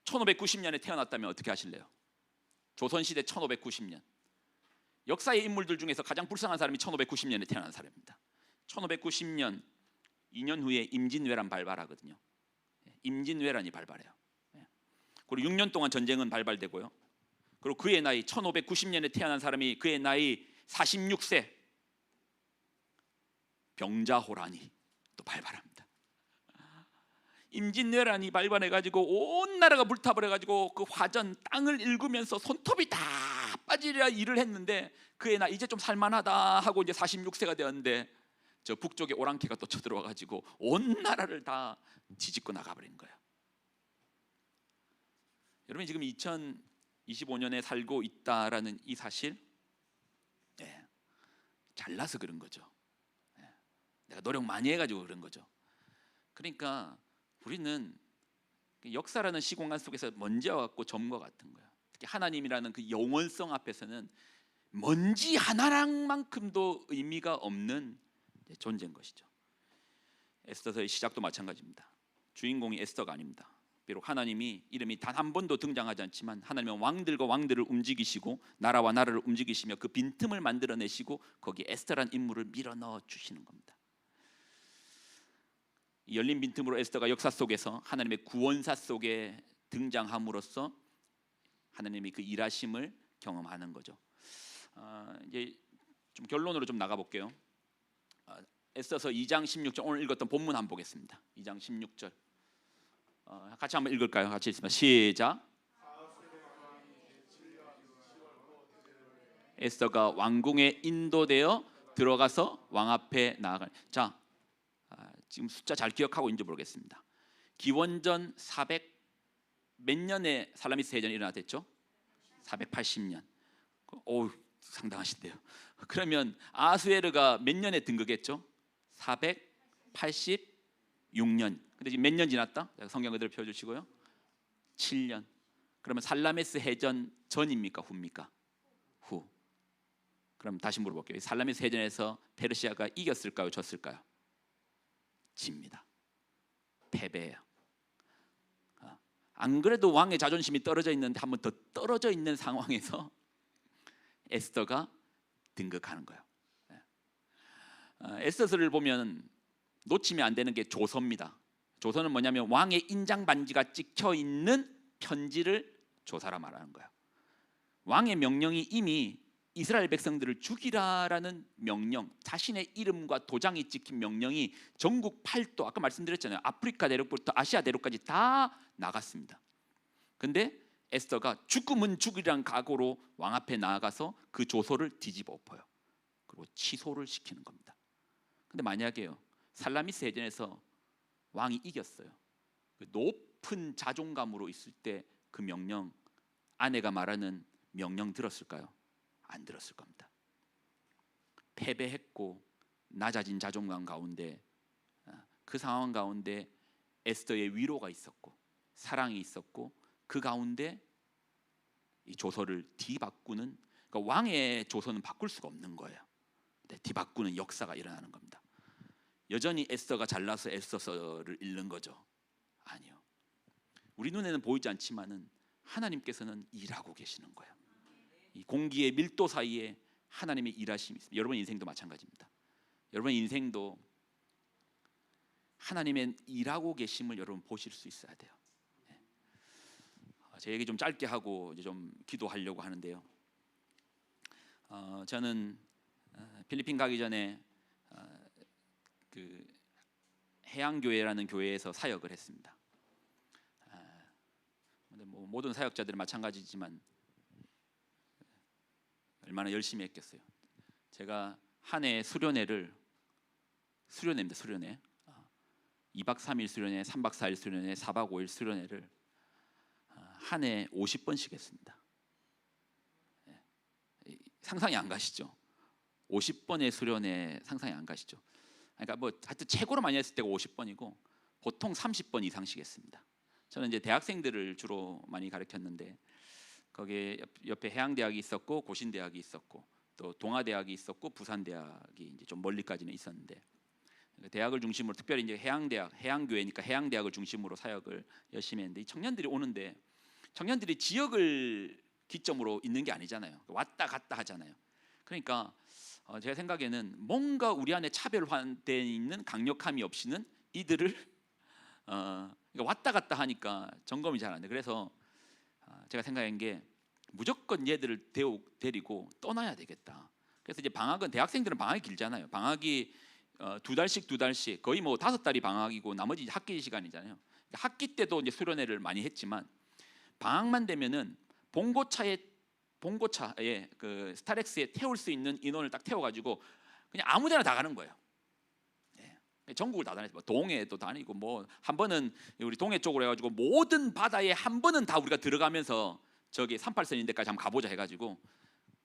1590년에 태어났다면 어떻게 하실래요? 조선시대 1590년, 역사의 인물들 중에서 가장 불쌍한 사람이 1590년에 태어난 사람입니다. 1590년 2년 후에 임진왜란 발발하거든요. 임진왜란이 발발해요. 그리고 6년 동안 전쟁은 발발되고요. 그리고 그의 나이 1590년에 태어난 사람이 그의 나이 46세 병자호란이 또 발발합니다. 임진왜란이 발발해가지고 온 나라가 불타버려가지고 그 화전 땅을 읽으면서 손톱이 다 빠지려 일을 했는데 그의 나이 이제 좀 살만하다 하고 이제 46세가 되었는데 저 북쪽에 오랑캐가 또 쳐들어와가지고 온 나라를 다 뒤집고 나가버린 거예요. 여러분 지금 2025년에 살고 있다라는 이 사실, 잘나서 그런 거죠. 내가 노력 많이 해가지고 그런 거죠. 그러니까 우리는 역사라는 시공간 속에서 먼지와 같고 점과 같은 거예요. 특히 하나님이라는 그 영원성 앞에서는 먼지 하나랑만큼도 의미가 없는 존재인 것이죠. 에스더서의 시작도 마찬가지입니다. 주인공이 에스더가 아닙니다. 비록 하나님이 이름이 단 한 번도 등장하지 않지만 하나님은 왕들과 왕들을 움직이시고 나라와 나라를 움직이시며 그 빈틈을 만들어내시고 거기에 에스더란 인물을 밀어넣어 주시는 겁니다. 이 열린 빈틈으로 에스더가 역사 속에서 하나님의 구원사 속에 등장함으로써 하나님이 그 일하심을 경험하는 거죠. 이제 좀 결론으로 좀 나가볼게요. 에스더서 2장 16절 오늘 읽었던 본문 한번 보겠습니다. 2장 16절 같이 한번 읽을까요? 같이 읽습니다. 시작. 에스더가 왕궁에 인도되어 들어가서 왕 앞에 나아가. 자, 지금 숫자 잘 기억하고 있는지 모르겠습니다. 기원전 400 몇 년에 살라미스 해전이 일어났댔죠? 480년. 오, 상당하신데요. 그러면 아하수에르가 몇 년에 등극했죠? 486년. 근데 지금 몇 년 지났다? 성경 그대로 펴주시고요. 7년. 그러면 살라미스 해전 전입니까? 후입니까? 후. 그럼 다시 물어볼게요. 살라미스 해전에서 페르시아가 이겼을까요? 졌을까요? 집니다. 패배예요. 안 그래도 왕의 자존심이 떨어져 있는데 한 번 더 떨어져 있는 상황에서 에스더가 등극하는 거예요. 에스더서를 보면 놓치면 안 되는 게 조서입니다. 조서는 뭐냐면 왕의 인장 반지가 찍혀 있는 편지를 조사라 말하는 거예요. 왕의 명령이 이미 이스라엘 백성들을 죽이라라는 명령, 자신의 이름과 도장이 찍힌 명령이 전국 8도, 아까 말씀드렸잖아요. 아프리카 대륙부터 아시아 대륙까지 다 나갔습니다. 근데 에스더가 죽으면 죽이란 각오로 왕 앞에 나아가서 그 조서를 뒤집어 엎어요. 그리고 취소를 시키는 겁니다. 근데 만약에요, 살라미스 해전에서 왕이 이겼어요. 그 높은 자존감으로 있을 때 그 명령, 아내가 말하는 명령 들었을까요? 안 들었을 겁니다. 패배했고 낮아진 자존감 가운데, 그 상황 가운데 에스더의 위로가 있었고 사랑이 있었고, 그 가운데 이 조서를 뒤바꾸는, 그러니까 왕의 조서는 바꿀 수가 없는 거예요. 뒤바꾸는 역사가 일어나는 겁니다. 여전히 에스더가 잘나서 에스더서를 읽는 거죠? 아니요. 우리 눈에는 보이지 않지만은 하나님께서는 일하고 계시는 거예요. 이 공기의 밀도 사이에 하나님의 일하심이 있습니다. 여러분 인생도 마찬가지입니다. 여러분 인생도 하나님의 일하고 계심을 여러분 보실 수 있어야 돼요. 제 얘기 좀 짧게 하고 이제 좀 기도하려고 하는데요. 저는 필리핀 가기 전에 그 해양교회라는 교회에서 사역을 했습니다. 뭐 모든 사역자들이 마찬가지지만 얼마나 열심히 했겠어요. 제가 한 해 수련회입니다. 수련회 2박 3일 수련회, 3박 4일 수련회, 4박 5일 수련회를 한 해 50번씩 했습니다. 상상이 안 가시죠? 50번의 수련회 상상이 안 가시죠? 그러니까 뭐 하여튼 최고로 많이 했을 때가 50번이고 보통 30번 이상씩 했습니다. 저는 이제 대학생들을 주로 많이 가르쳤는데, 거기에 옆에 해양대학이 있었고 고신대학이 있었고 또 동아대학이 있었고 부산대학이 이제 좀 멀리까지는 있었는데, 대학을 중심으로 특별히 이제 해양대학, 해양교회니까 해양대학을 중심으로 사역을 열심히 했는데, 이 청년들이 오는데 청년들이 지역을 기점으로 있는 게 아니잖아요. 왔다 갔다 하잖아요. 그러니까 제가 생각에는 뭔가 우리 안에 차별화되어 있는 강력함이 없이는 이들을 그러니까 왔다 갔다 하니까 점검이 잘 안 돼. 그래서 제가 생각한 게 무조건 얘들을 데리고 떠나야 되겠다. 그래서 이제 방학은, 대학생들은 방학이 길잖아요. 방학이 2달씩 거의 뭐 5달이 방학이고 나머지 학기 시간이잖아요. 학기 때도 이제 수련회를 많이 했지만 방학만 되면은 봉고차에 그 스타렉스에 태울 수 있는 인원을 딱 태워가지고 그냥 아무데나 다 가는 거예요. 전국을 다 다녔어요. 동해도 다니고, 뭐 한 번은 우리 동해 쪽으로 해가지고 모든 바다에 한 번은 다 우리가 들어가면서 저기 38선 인데까지 한번 가보자 해가지고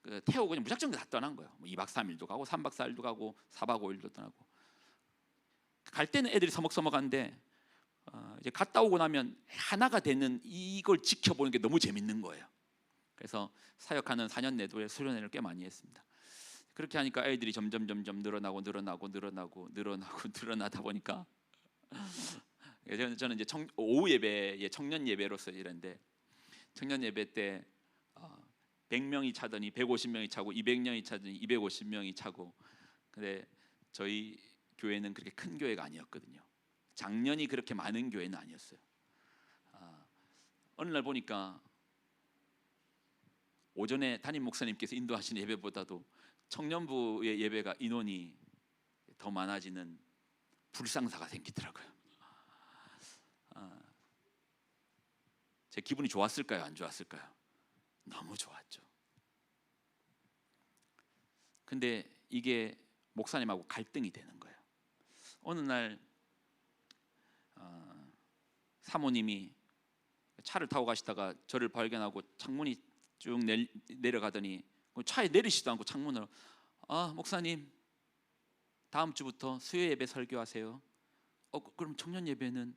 그 태우고 그냥 무작정 다 떠난 거예요. 뭐 2박 3일도 가고 3박 4일도 가고 4박 5일도 떠나고. 갈 때는 애들이 서먹서먹한데 이제 갔다 오고 나면 하나가 되는 이걸 지켜보는 게 너무 재밌는 거예요. 그래서 사역하는 4년 내도에 수련회를 꽤 많이 했습니다. 그렇게 하니까 아이들이 점점 늘어나다 보니까 저는 이제 오후 예배에 청년 예배로서 이랬는데, 청년 예배 때 100명이 차더니 150명이 차고 200명이 차더니 250명이 차고. 근데 저희 교회는 그렇게 큰 교회가 아니었거든요. 작년이 그렇게 많은 교회는 아니었어요. 어느 날 보니까 오전에 담임 목사님께서 인도하신 예배보다도 청년부의 예배가 인원이 더 많아지는 불상사가 생기더라고요. 제 기분이 좋았을까요? 안 좋았을까요? 너무 좋았죠. 근데 이게 목사님하고 갈등이 되는 거예요. 어느 날 사모님이 차를 타고 가시다가 저를 발견하고 창문이 쭉 내려가더니 차에 내리시지도 않고 창문으로 목사님 다음 주부터 수요 예배 설교하세요. 그럼 청년 예배는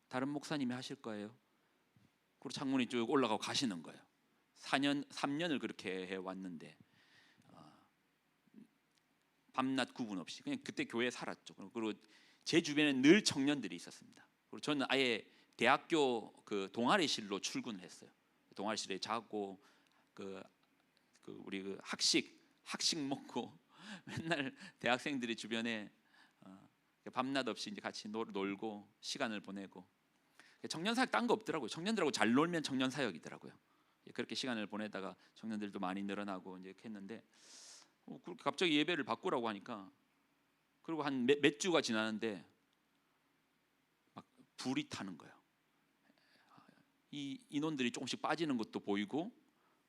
다른 목사님이 하실 거예요. 그리고 창문이 쭉 올라가고 가시는 거예요. 3년을 그렇게 해왔는데 밤낮 구분 없이 그냥 그때 교회에 살았죠. 그리고 제 주변에 늘 청년들이 있었습니다. 그리고 저는 아예 대학교 그 동아리실로 출근을 했어요. 동아리실에 자고 우리 학식 먹고 맨날 대학생들이 주변에 밤낮 없이 이제 같이 놀고 시간을 보내고 청년 사역 딴 거 없더라고요. 청년들하고 잘 놀면 청년 사역이더라고요. 그렇게 시간을 보내다가 청년들도 많이 늘어나고 이제 이렇게 했는데 그렇게 갑자기 예배를 바꾸라고 하니까 그리고 한 몇 주가 지나는데 막 불이 타는 거예요. 이 인원들이 조금씩 빠지는 것도 보이고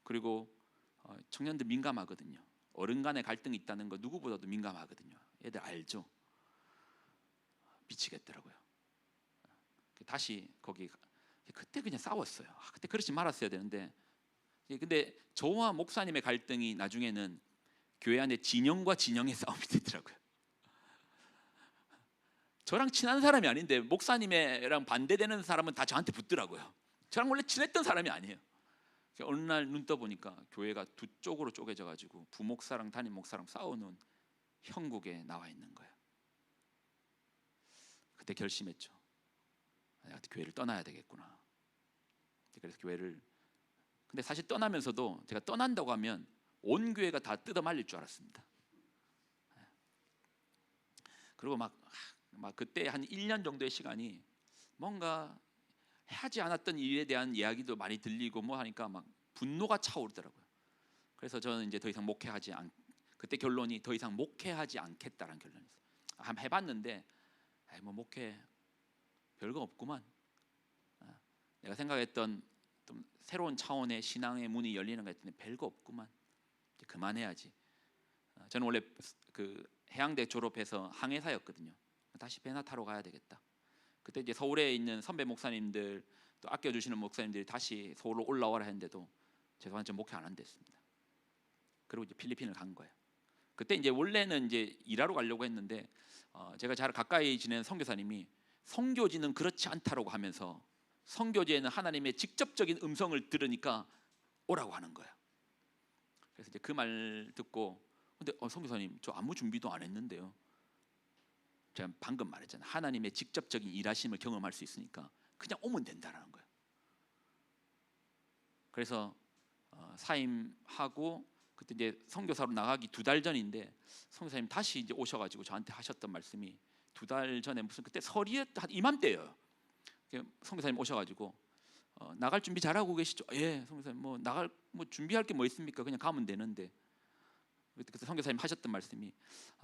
그리고 청년들 민감하거든요. 어른 간의 갈등이 있다는 거 누구보다도 민감하거든요. 애들 알죠. 미치겠더라고요. 다시 거기 그때 그냥 싸웠어요. 그때 그러지 말았어야 되는데 근데 저와 목사님의 갈등이 나중에는 교회 안에 진영과 진영의 싸움이 되더라고요. 저랑 친한 사람이 아닌데 목사님이랑 반대되는 사람은 다 저한테 붙더라고요. 저랑 원래 친했던 사람이 아니에요. 어느 날 눈 떠보니까 교회가 두 쪽으로 쪼개져 가지고 부목사랑 담임 목사랑 싸우는 형국에 나와 있는 거예요. 그때 결심했죠. 내가 교회를 떠나야 되겠구나. 그래서 교회를 근데 사실 떠나면서도 제가 떠난다고 하면 온 교회가 다 뜯어 말릴 줄 알았습니다. 그리고 막 그때 한 1년 정도의 시간이 뭔가 하지 않았던 일에 대한 이야기도 많이 들리고 뭐 하니까 막 분노가 차오르더라고요. 그래서 저는 이제 더 이상 그때 결론이 더 이상 목회하지 않겠다라는 결론이었어요. 한번 해봤는데 뭐 목회 별거 없구만. 내가 생각했던 좀 새로운 차원의 신앙의 문이 열리는 것 같은데 별거 없구만. 이제 그만해야지. 저는 원래 그 해양대 졸업해서 항해사였거든요. 다시 배나 타러 가야 되겠다. 그때 이제 서울에 있는 선배 목사님들 또 아껴주시는 목사님들이 다시 서울로 올라오라 했는데도 죄송한데 저 목회 안 한댔습니다. 그리고 이제 필리핀을 간 거예요. 그때 이제 원래는 이제 일하러 가려고 했는데 제가 잘 가까이 지내는 선교사님이 선교지는 그렇지 않다라고 하면서 선교지에는 하나님의 직접적인 음성을 들으니까 오라고 하는 거예요. 그래서 이제 그 말 듣고 근데 선교사님 저 아무 준비도 안 했는데요. 제가 방금 말했잖아요. 하나님의 직접적인 일하심을 경험할 수 있으니까 그냥 오면 된다라는 거예요. 그래서 사임하고 그때 이제 선교사로 나가기 2달 전인데 선교사님 다시 이제 오셔가지고 저한테 하셨던 말씀이 2달 전에 무슨 그때 설이에 한 이맘때예요. 선교사님 오셔가지고 나갈 준비 잘하고 계시죠? 예, 선교사님 뭐 나갈 뭐 준비할 게 뭐 있습니까? 그냥 가면 되는데. 그때 선교사님 하셨던 말씀이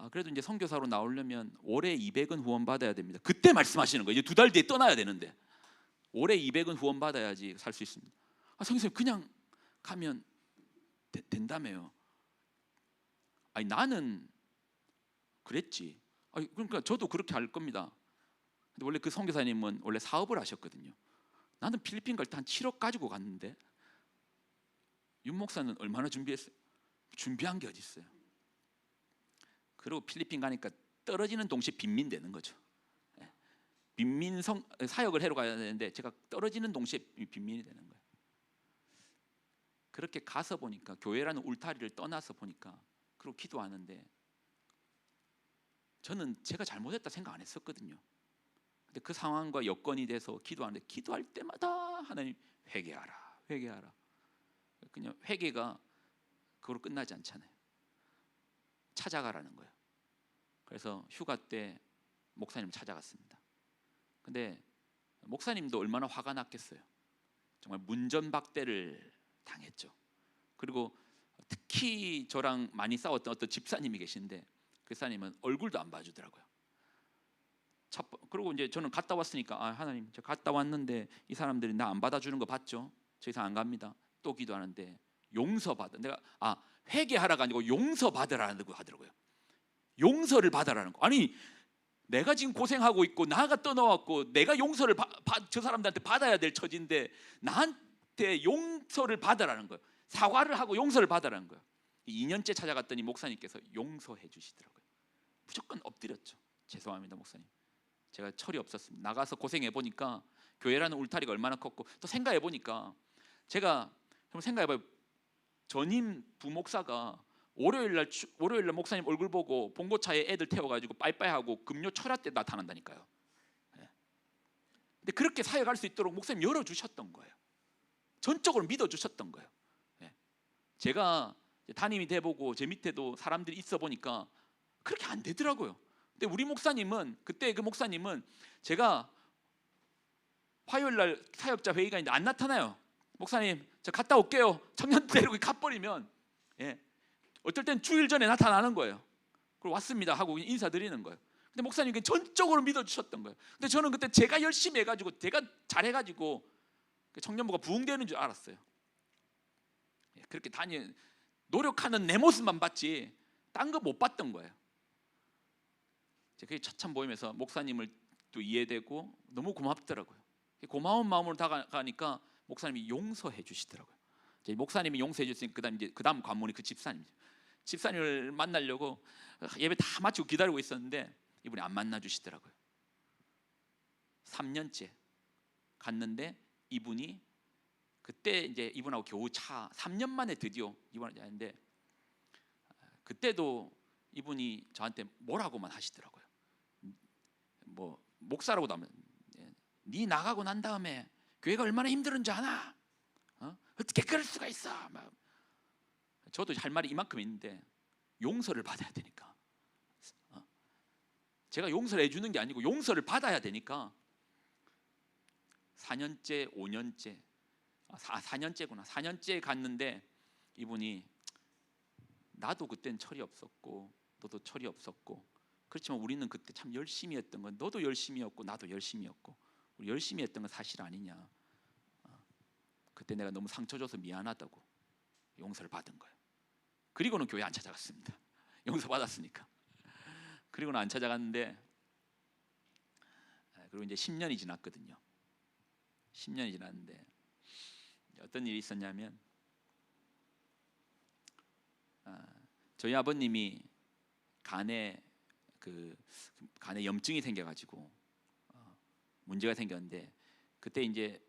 그래도 이제 선교사로 나오려면 올해 200은 후원 받아야 됩니다. 그때 말씀하시는 거예요. 이제 2달 뒤에 떠나야 되는데 올해 200은 후원 받아야지 살 수 있습니다. 선교사님 그냥 가면 된다며요. 아니 나는 그랬지. 그러니까 저도 그렇게 할 겁니다. 근데 원래 그 선교사님은 원래 사업을 하셨거든요. 나는 필리핀 갈 때 한 7억 가지고 갔는데 윤 목사는 얼마나 준비했어요? 준비한 게 어디 있어요? 그리고 필리핀 가니까 떨어지는 동시에 빈민 되는 거죠. 빈민 사역을 해로 가야 되는데 제가 떨어지는 동시에 빈민이 되는 거예요. 그렇게 가서 보니까 교회라는 울타리를 떠나서 보니까 그리고 기도하는데 저는 제가 잘못했다 생각 안 했었거든요. 근데 그 상황과 여건이 돼서 기도하는데 기도할 때마다 하나님 회개하라, 회개하라. 그냥 회개가 그걸로 끝나지 않잖아요. 찾아가라는 거예요. 그래서 휴가 때 목사님을 찾아갔습니다. 근데 목사님도 얼마나 화가 났겠어요. 정말 문전박대를 당했죠. 그리고 특히 저랑 많이 싸웠던 어떤 집사님이 계신데 그 집사님은 얼굴도 안 봐주더라고요. 그리고 이제 저는 갔다 왔으니까 하나님 저 갔다 왔는데 이 사람들이 나 안 받아주는 거 봤죠? 저 이상 안 갑니다. 또 기도하는데 용서받아. 내가 회개하라가 아니고 용서받으라는 거 하더라고요. 용서를 받아라는 거. 아니 내가 지금 고생하고 있고 나가 떠나왔고 내가 용서를 저 사람들한테 받아야 될 처지인데 나한테 용서를 받아라는 거예요. 사과를 하고 용서를 받아라는 거예요. 2년째 찾아갔더니 목사님께서 용서해 주시더라고요. 무조건 엎드렸죠. 죄송합니다 목사님. 제가 철이 없었습니다. 나가서 고생해 보니까 교회라는 울타리가 얼마나 컸고 또 생각해 보니까 제가 좀 생각해봐요. 전임 부목사가 월요일날 목사님 얼굴 보고 봉고차에 애들 태워가지고 빠이빠이하고 금요 철야 때 나타난다니까요. 근데 그렇게 사역할 수 있도록 목사님 열어주셨던 거예요. 전적으로 믿어주셨던 거예요. 제가 담임이 돼보고 제 밑에도 사람들이 있어 보니까 그렇게 안 되더라고요. 근데 우리 목사님은 그때 그 목사님은 제가 화요일 날 사역자 회의가 있는데 안 나타나요. 목사님 저 갔다 올게요. 청년 데리고 가버리면 어떨 땐 주일 전에 나타나는 거예요. 그리고 왔습니다 하고 인사드리는 거예요. 근데 목사님이 전적으로 믿어주셨던 거예요. 근데 저는 그때 제가 열심히 해가지고 제가 잘해가지고 청년부가 부흥되는 줄 알았어요. 그렇게 노력하는 내 모습만 봤지 딴 거 못 봤던 거예요. 그게 처참 보이면서 목사님을 또 이해되고 너무 고맙더라고요. 고마운 마음으로 다가가니까 목사님이 용서해 주시더라고요. 목사님이 용서해 주시니까 그다음 관문이 그 집사님이죠. 집사님을 만나려고 예배 다 마치고 기다리고 있었는데 이분이 안 만나 주시더라고요. 3년째 갔는데 이분이 그때 이제 이분하고 겨우 3년 만에 드디어 이분하고 하는데 그때도 이분이 저한테 뭐라고만 하시더라고요. 뭐 목사라고도 하면 네 나가고 난 다음에 교회가 얼마나 힘들은지 아나? 어떻게 그럴 수가 있어? 막. 저도 할 말이 이만큼 있는데 용서를 받아야 되니까 제가 용서를 해주는 게 아니고 용서를 받아야 되니까 4년째 5년째 4년째구나 4년째 갔는데 이분이 나도 그땐 철이 없었고 너도 철이 없었고 그렇지만 우리는 그때 참 열심히 했던 건 너도 열심히였고 나도 열심히였고 우리 열심히 했던 건 사실 아니냐. 그때 내가 너무 상처 줘서 미안하다고 용서를 받은 거예요. 그리고는 교회 안 찾아갔습니다. 용서 받았으니까. 그리고는 안 찾아갔는데 그리고 이제 10년이 지났거든요. 10년이 지났는데 어떤 일이 있었냐면 저희 아버님이 간에 염증이 생겨가지고 문제가 생겼는데 그때 이제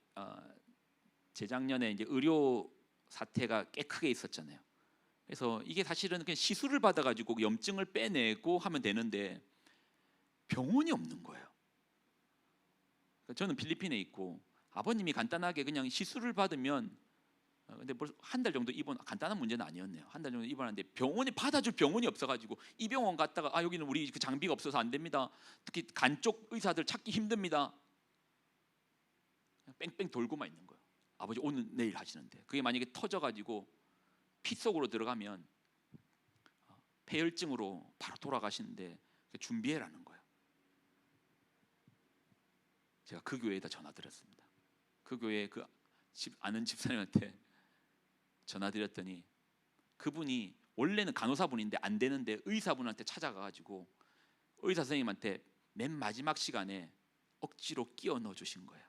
재작년에 이제 의료 사태가 꽤 크게 있었잖아요. 그래서 이게 사실은 그냥 시술을 받아가지고 염증을 빼내고 하면 되는데 병원이 없는 거예요. 저는 필리핀에 있고 아버님이 간단하게 그냥 시술을 받으면 근데 벌써 한 달 정도 입원 간단한 문제는 아니었네요. 한 달 정도 입원하는데 병원이 받아줄 병원이 없어가지고 이 병원 갔다가 여기는 우리 그 장비가 없어서 안 됩니다. 특히 간 쪽 의사들 찾기 힘듭니다. 뺑뺑 돌고만 있는 거예요. 아버지 오늘 내일 하시는데 그게 만약에 터져가지고 피 속으로 들어가면 폐혈증으로 바로 돌아가시는데 준비해라는 거예요. 제가 그 교회에다 전화드렸습니다. 그 교회 그 아는 집사님한테 전화드렸더니 그분이 원래는 간호사분인데 안 되는데 의사분한테 찾아가가지고 의사 선생님한테 맨 마지막 시간에 억지로 끼워 넣어 주신 거예요.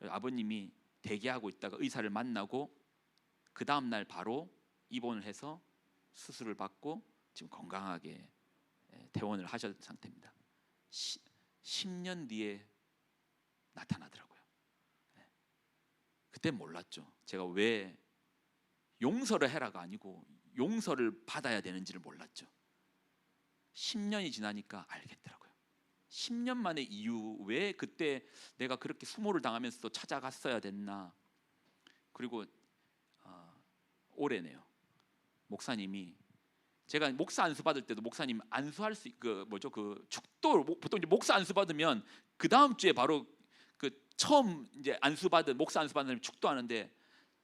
아버님이 대기하고 있다가 의사를 만나고 그 다음 날 바로 입원을 해서 수술을 받고 지금 건강하게 퇴원을 하셨던 상태입니다. 10년 뒤에 나타나더라고요. 그때 몰랐죠. 제가 왜 용서를 해라가 아니고 용서를 받아야 되는지를 몰랐죠. 10년이 지나니까 알겠더라고요. 10년 만에 이유 왜 그때 내가 그렇게 수모를 당하면서도 찾아갔어야 됐나. 그리고 올해네요. 목사님이 제가 목사 안수 받을 때도 목사님 안수할 수 그 축도 보통 이제 목사 안수 받으면 그 다음 주에 바로 그 처음 이제 안수 받은 목사 안수 받는 사람이 축도하는데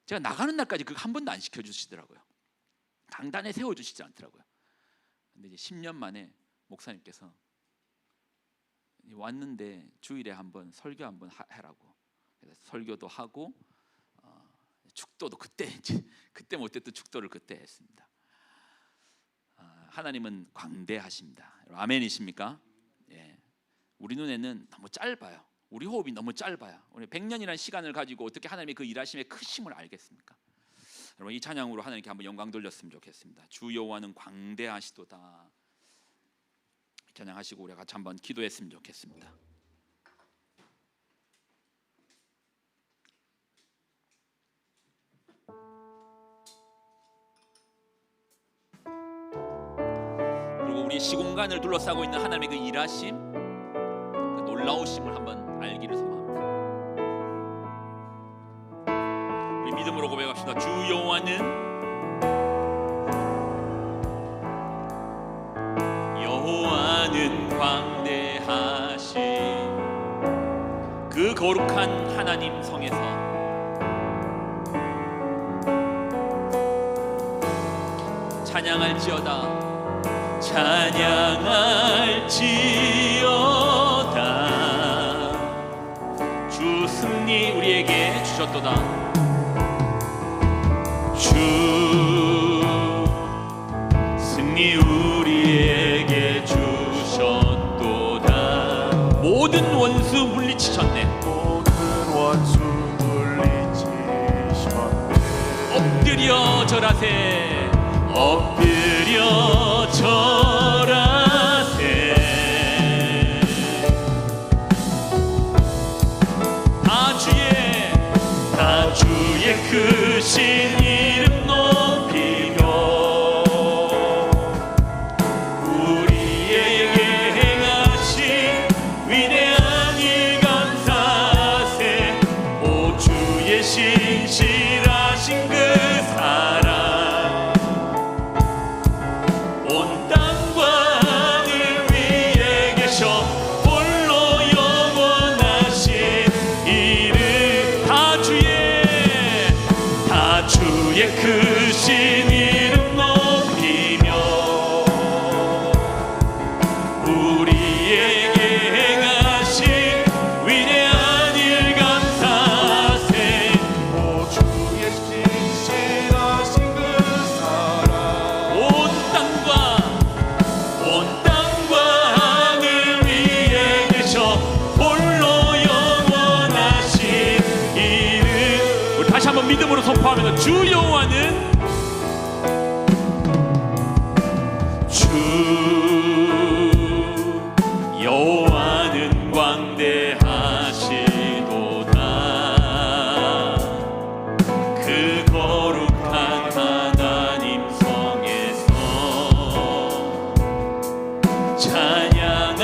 제가 나가는 날까지 그거 한 번도 안 시켜 주시더라고요. 강단에 세워 주시지 않더라고요. 근데 이제 10년 만에 목사님께서 왔는데 주일에 한번 설교 한번 해라고. 그래서 설교도 하고 축도도 그때 못했던 축도를 그때 했습니다. 하나님은 광대하십니다. 아멘이십니까? 예. 우리 눈에는 너무 짧아요. 우리 호흡이 너무 짧아요. 우리 100년이라는 시간을 가지고 어떻게 하나님의 그 일하심의 크심을 알겠습니까? 여러분 이 찬양으로 하나님께 한번 영광 돌렸으면 좋겠습니다. 주 여호와는 광대하시도다. 찬양하시고 우리 같이 한번 기도했으면 좋겠습니다. 그리고 우리 시공간을 둘러싸고 있는 하나님의 그 일하심, 그 놀라우심을 한번 알기를 소망합니다. 우리 믿음으로 고백합시다. 주 여호와는 거룩한 하나님 성에서 찬양할지어다, 찬양할지어다. 주 승리 우리에게 주셨도다. 주 승리 우리에게 주셨도다. 모든 원수 물리치셨네. 모든 원수 물리치셨네. 엎드려 절하세, 엎드려 절하세. 다 주의 크신 이름 높이며 우리에게 행하신 위대한 일 감사하세. 오 주의 신실하신 그 사랑, 온 땅과 하늘 위에 계셔 홀로 영원하신 이름. 다 주의 크신 이름 높이며 우리에게 행하신 위대한 일 감사하세. 오 주의 신실하신 그 사랑, 온 땅과 하늘 위에 계셔 홀로 영원하신 이름. 우리 다시 한번 믿음으로 선포하면서 주 여호와는 광대하시도다. 그 거룩한 하나님 성에서 찬양할지어다.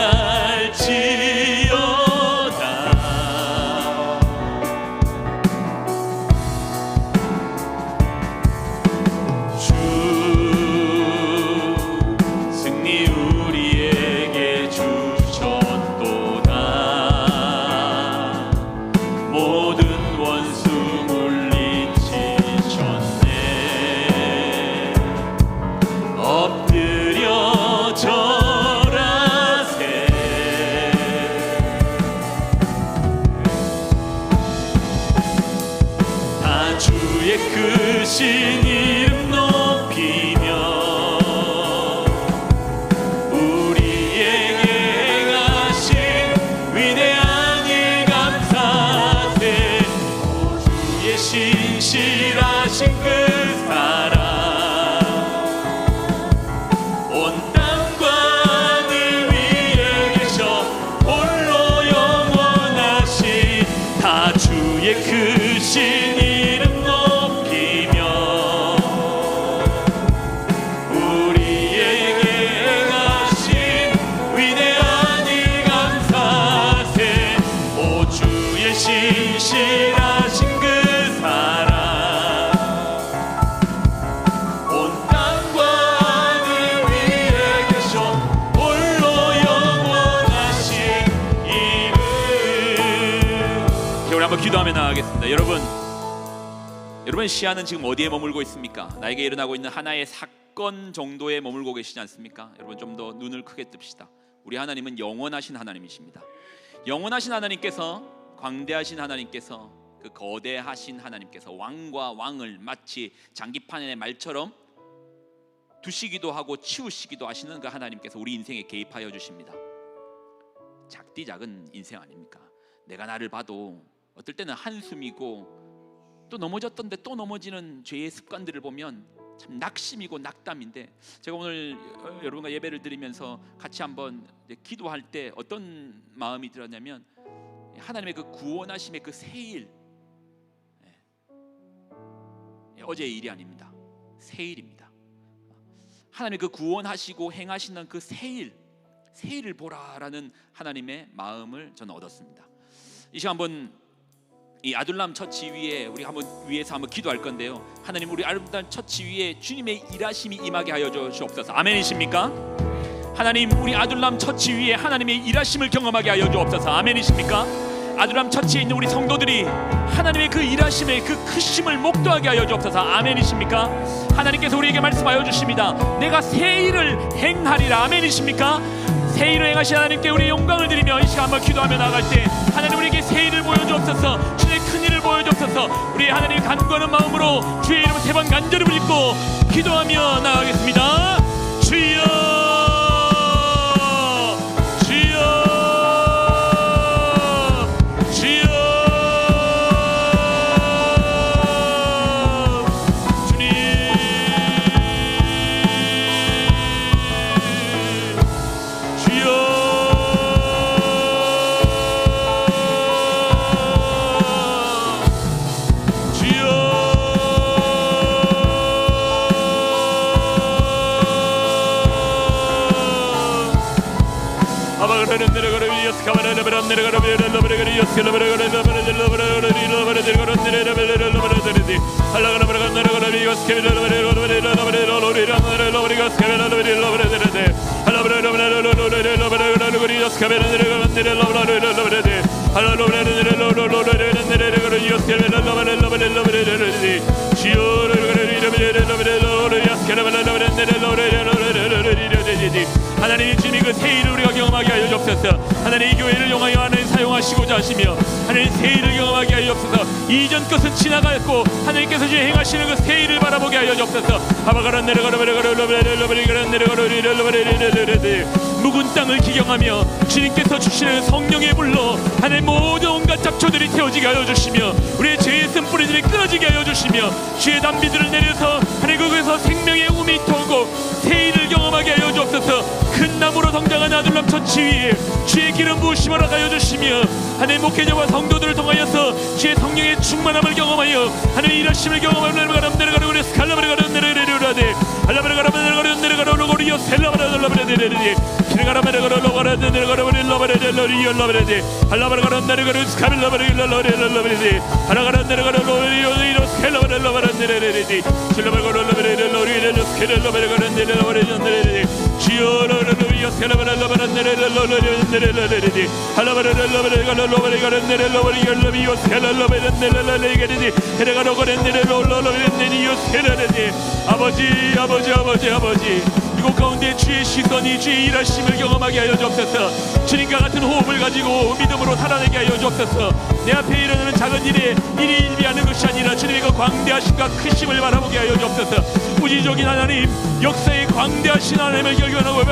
주 승리 우리에게 주셨도다. 모든 원수 물리치셨네. 엎드려 절하세. 다 주의 크신 이름 높이며 우리에게 행하신 위대한 일 감사하세. 오 주의 신실하신 그 사랑, 온 땅과 하늘 위에 계셔 홀로 영원하신 다 주의 크신 이름 높이며 우리에게 행하신 위대한 일 감사하세. 오 주의 신실하신 그 사랑, 온 땅과 하늘 위에 계셔 홀로 영원하신 이름. 우리 한번 기도하며 나가겠습니다. 여러분 시야는 지금 어디에 머물고 있습니까? 나에게 일어나고 있는 하나의 사건 정도에 머물고 계시지 않습니까? 여러분 좀 더 눈을 크게 뜹시다. 우리 하나님은 영원하신 하나님이십니다. 영원하신 하나님께서, 광대하신 하나님께서, 그 거대하신 하나님께서 왕과 왕을 마치 장기판의 말처럼 두시기도 하고 치우시기도 하시는 그 하나님께서 우리 인생에 개입하여 주십니다. 작디 작은 인생 아닙니까? 내가 나를 봐도 어떨 때는 한숨이고 또 넘어졌던데 또 넘어지는 죄의 습관들을 보면 참 낙심이고 낙담인데, 제가 오늘 여러분과 예배를 드리면서 같이 한번 기도할 때 어떤 마음이 들었냐면, 하나님의 그 구원하심의 그 새일, 어제의 일이 아닙니다. 새일입니다. 하나님의 그 구원하시고 행하시는 그 새일을 보라라는 하나님의 마음을 저는 얻었습니다. 이 시간 한번 이 아둘람 처치 위에 우리 위에서 한번 기도할 건데요. 하나님, 우리 아름다운 처치 위에 주님의 일하심이 임하게 하여 주옵소서. 아멘이십니까? 하나님, 우리 아둘람 처치 위에 하나님의 일하심을 경험하게 하여 주옵소서. 아멘이십니까? 아두람 처치에 있는 우리 성도들이 하나님의 그 일하심의 그 크심을 목도하게 하여 주옵소서. 아멘이십니까? 하나님께서 우리에게 말씀하여 주십니다. 내가 새 일을 행하리라. 아멘이십니까? 새 일을 행하신 하나님께 우리 영광을 드리며 이 시간 한번 기도하며 나아갈 때 하나님 우리에게 새 일을 보여주옵소서. 주의 큰 일을 보여주옵소서. 우리 하나님 간구하는 마음으로 주의 이름 3번 간절히 부르고 기도하며 나아가겠습니다. 주여 하나님이 주님 그 새 일을 우리가 경험하게 하여 주옵소서. 하나님 이 교회를 용하여 하나님 사용하시고자 하시며 하나님 새 일을 경험하게 하여 주옵소서. 이전 것은 지나갔고 하나님께서 지금 행하시는 그 새 일을 바라보게 하여 주옵소서. 묵은 땅을 기경하며 주님께서 주시는 성령의 불로 하나님 모든 온갖 잡초들이 태워지게 하여 주시며 우리의 죄의 쓴뿌리들이 끊어지게 하여 주시며 주의 담비들을 내려서 하나님 그곳에서 생명의 우미 통고 새 일을 경험하게 하여 주옵소서. 큰 나무로 성장한 아둘람 처치 위에 주의 기름 부으심을 하여 주시며 하나님 목회자와 성도들을 통하여서 주의 성령의 충만함을 경험하여 하나님 일하심을 경험하며 아버지 이곳 가운데 주의 시선이 주의 일하심을 경험하게 하여 주옵소서. 주님과 같은 호흡을 가지고 믿음으로 살아내게 하여 주옵소서. 내 앞에 일어나는 작은 일에 일이 일비하는 것이 아니라 주님의 그 광대하심과 크심을 바라보게 하여 주옵소서. 우주적인 하나님 역사의 광대하신 하나님을 결견하고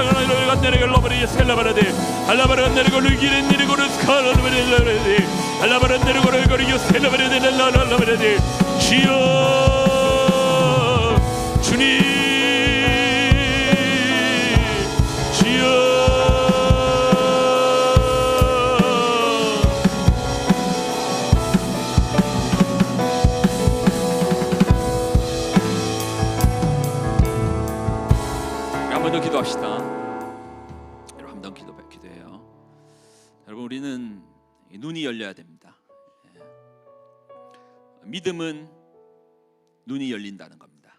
주여 주님 기도합시다. 여러분 한 번 기도해요. 여러분 우리는 눈이 열려야 됩니다. 믿음은 눈이 열린다는 겁니다.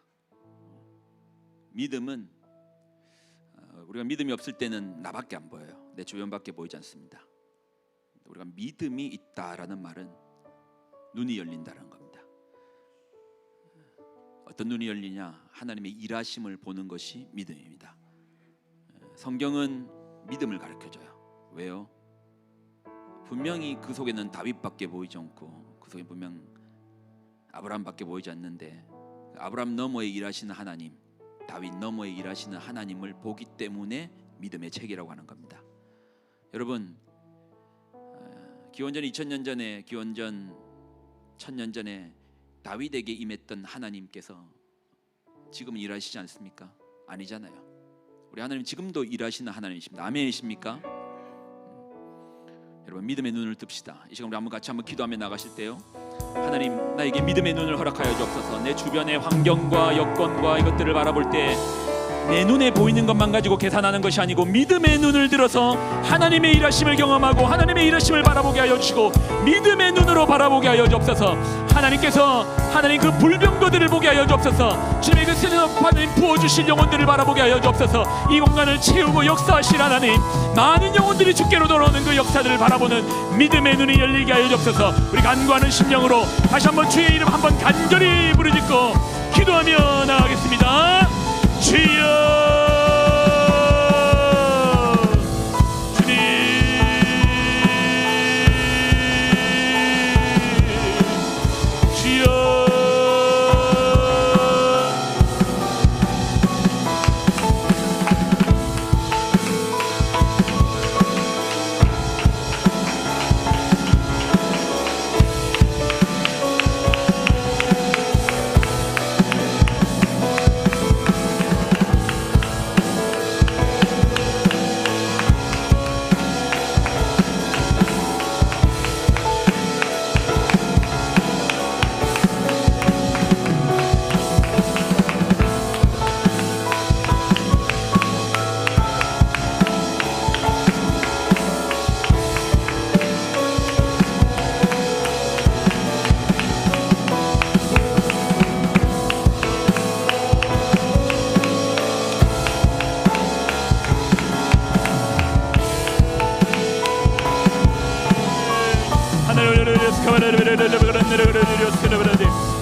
믿음은 우리가 믿음이 없을 때는 나밖에 안 보여요. 내 주변밖에 보이지 않습니다. 우리가 믿음이 있다라는 말은 눈이 열린다는 겁니다. 어떤 눈이 열리냐? 하나님의 일하심을 보는 것이 믿음입니다. 성경은 믿음을 가르쳐줘요. 왜요? 분명히 그 속에는 다윗밖에 보이지 않고 그 속에 분명 아브라함밖에 보이지 않는데 아브라함 너머에 일하시는 하나님, 다윗 너머에 일하시는 하나님을 보기 때문에 믿음의 책이라고 하는 겁니다. 여러분 기원전 2000년 전에 기원전 1000년 전에 다윗에게 임했던 하나님께서 지금 일하시지 않습니까? 아니잖아요. 우리 하나님 지금도 일하시는 하나님이십니다. 아멘이십니까? 여러분 믿음의 눈을 뜹시다. 이 시간 우리 한번 같이 한번 기도하며 나가실 때요, 하나님 나에게 믿음의 눈을 허락하여 주옵소서. 내 주변의 환경과 여건과 이것들을 바라볼 때 내 눈에 보이는 것만 가지고 계산하는 것이 아니고 믿음의 눈을 들어서 하나님의 일하심을 경험하고 하나님의 일하심을 바라보게 하여 주시고 믿음의 눈으로 바라보게 하여 주옵소서. 하나님께서 하나님 그 불병거들을 보게 하여 주옵소서. 주님의 그 하나님 부어주신 영혼들을 바라보게 하여 주옵소서. 이 공간을 채우고 역사하실 하나님, 많은 영혼들이 주께로 돌아오는 그 역사들을 바라보는 믿음의 눈이 열리게 하여 주옵소서. 우리 간구하는 심령으로 다시 한번 주의 이름 한번 간절히 부르짖고 기도하며 나가겠습니다. 주여, 주님, 주여.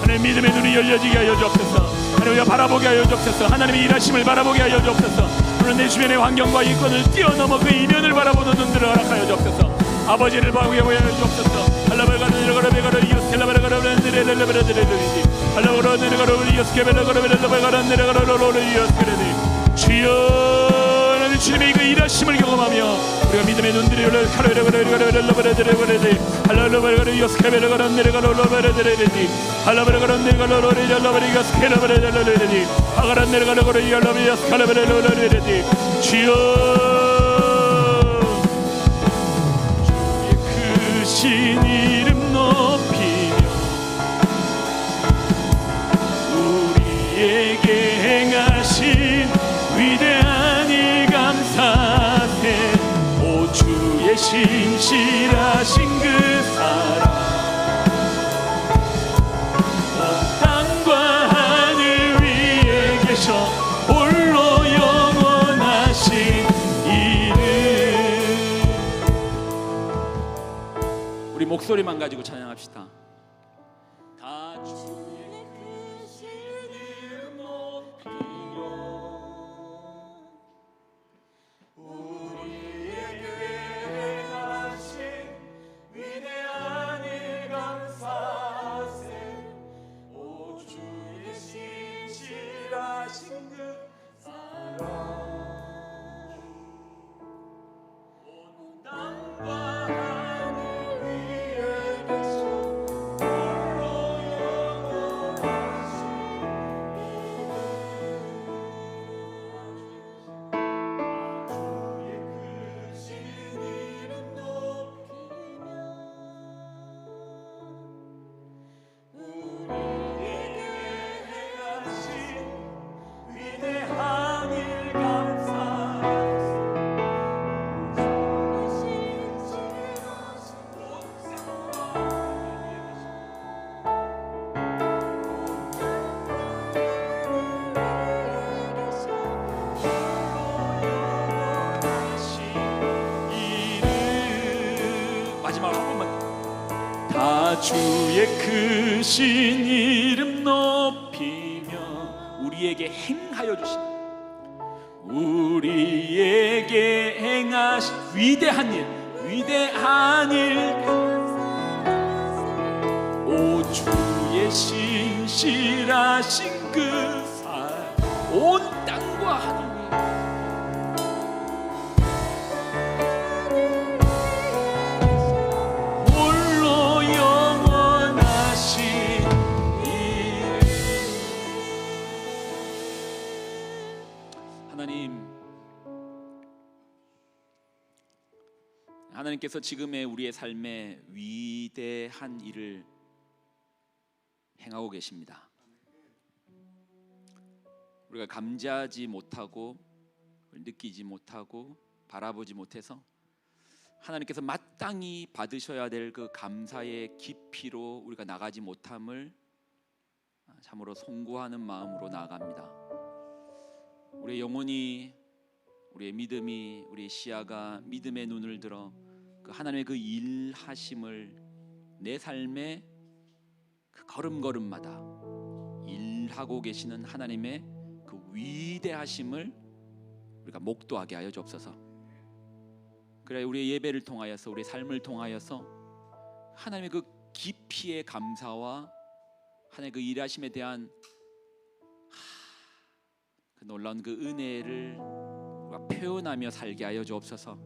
하나님 믿음의 눈이 열려지게 하여 주옵소서. 하나님 바라보게 하여 주옵소서. 하나님의 일하심을 바라보게 하여 주옵소서. 오늘 내 주변의 환경과 이권을 뛰어넘어 그 이면을 바라보는 눈들을 허락하여 주옵소서. 아버지를 바라보게 하여 주옵소서. 주여, 주님의 그 일하심을 경험하며 우리가 믿음의 눈들이 열려 주여, 주의 크신 이름 높이며 우리에게 행하신 위대한 일 감사세. 오 주의 신실하신 그 사랑 온 땅과 하늘 위에 계셔 홀로 영원하신 이름. 우리 목소리만 가지고 찬양합시다. 다 주의 크신 이름 높이며 우리에게 행하신 위대한 일 감사세. 오 주의 신실하신 그 사랑 온 땅과 하늘 위에 계셔 홀로 영원하신 마지막으로 한 번만. 다 주의 크신 이름 높이며 우리에게 행하여 주신 우리에게 행하신 위대한 일 오 주의 신실하신 그 사랑 온 땅과 하늘 홀로 영원하신 이름. 하나님께서 지금의 우리의 삶에 위대한 일을 행하고 계십니다. 우리가 감지하지 못하고 느끼지 못하고 바라보지 못해서 하나님께서 마땅히 받으셔야 될 그 감사의 깊이로 우리가 나가지 못함을 참으로 송구하는 마음으로 나아갑니다. 우리의 영혼이, 우리의 믿음이, 우리의 시야가 믿음의 눈을 들어 그 하나님의 그 일하심을 내 삶의 그 걸음걸음마다 일하고 계시는 하나님의 그 위대하심을 우리가 목도하게 하여 주옵소서. 그래 우리의 예배를 통하여서 우리의 삶을 통하여서 하나님의 그 깊이의 감사와 하나님의 그 일하심에 대한 그 놀라운 그 은혜를 우리가 표현하며 살게 하여 주옵소서.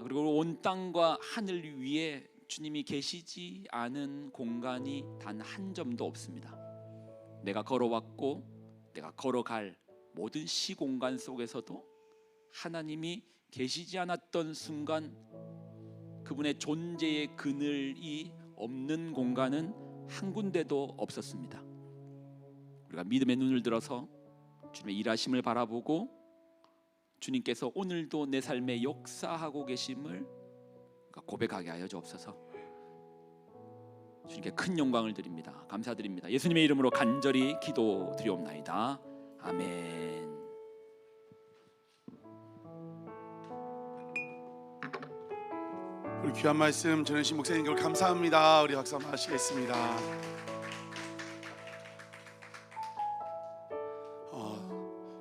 그리고 온 땅과 하늘 위에 주님이 계시지 않은 공간이 단 한 점도 없습니다. 내가 걸어왔고 내가 걸어갈 모든 시공간 속에서도 하나님이 계시지 않았던 순간 그분의 존재의 그늘이 없는 공간은 한 군데도 없었습니다. 우리가 믿음의 눈을 들어서 주님의 일하심을 바라보고 주님께서 오늘도 내 삶에 역사하고 계심을 고백하게 하여 주옵소서. 주님께 큰 영광을 드립니다. 감사드립니다. 예수님의 이름으로 간절히 기도드리옵나이다. 아멘. 우리 귀한 말씀 전현신 목사님께 감사합니다. 우리 박수 한번 하시겠습니다.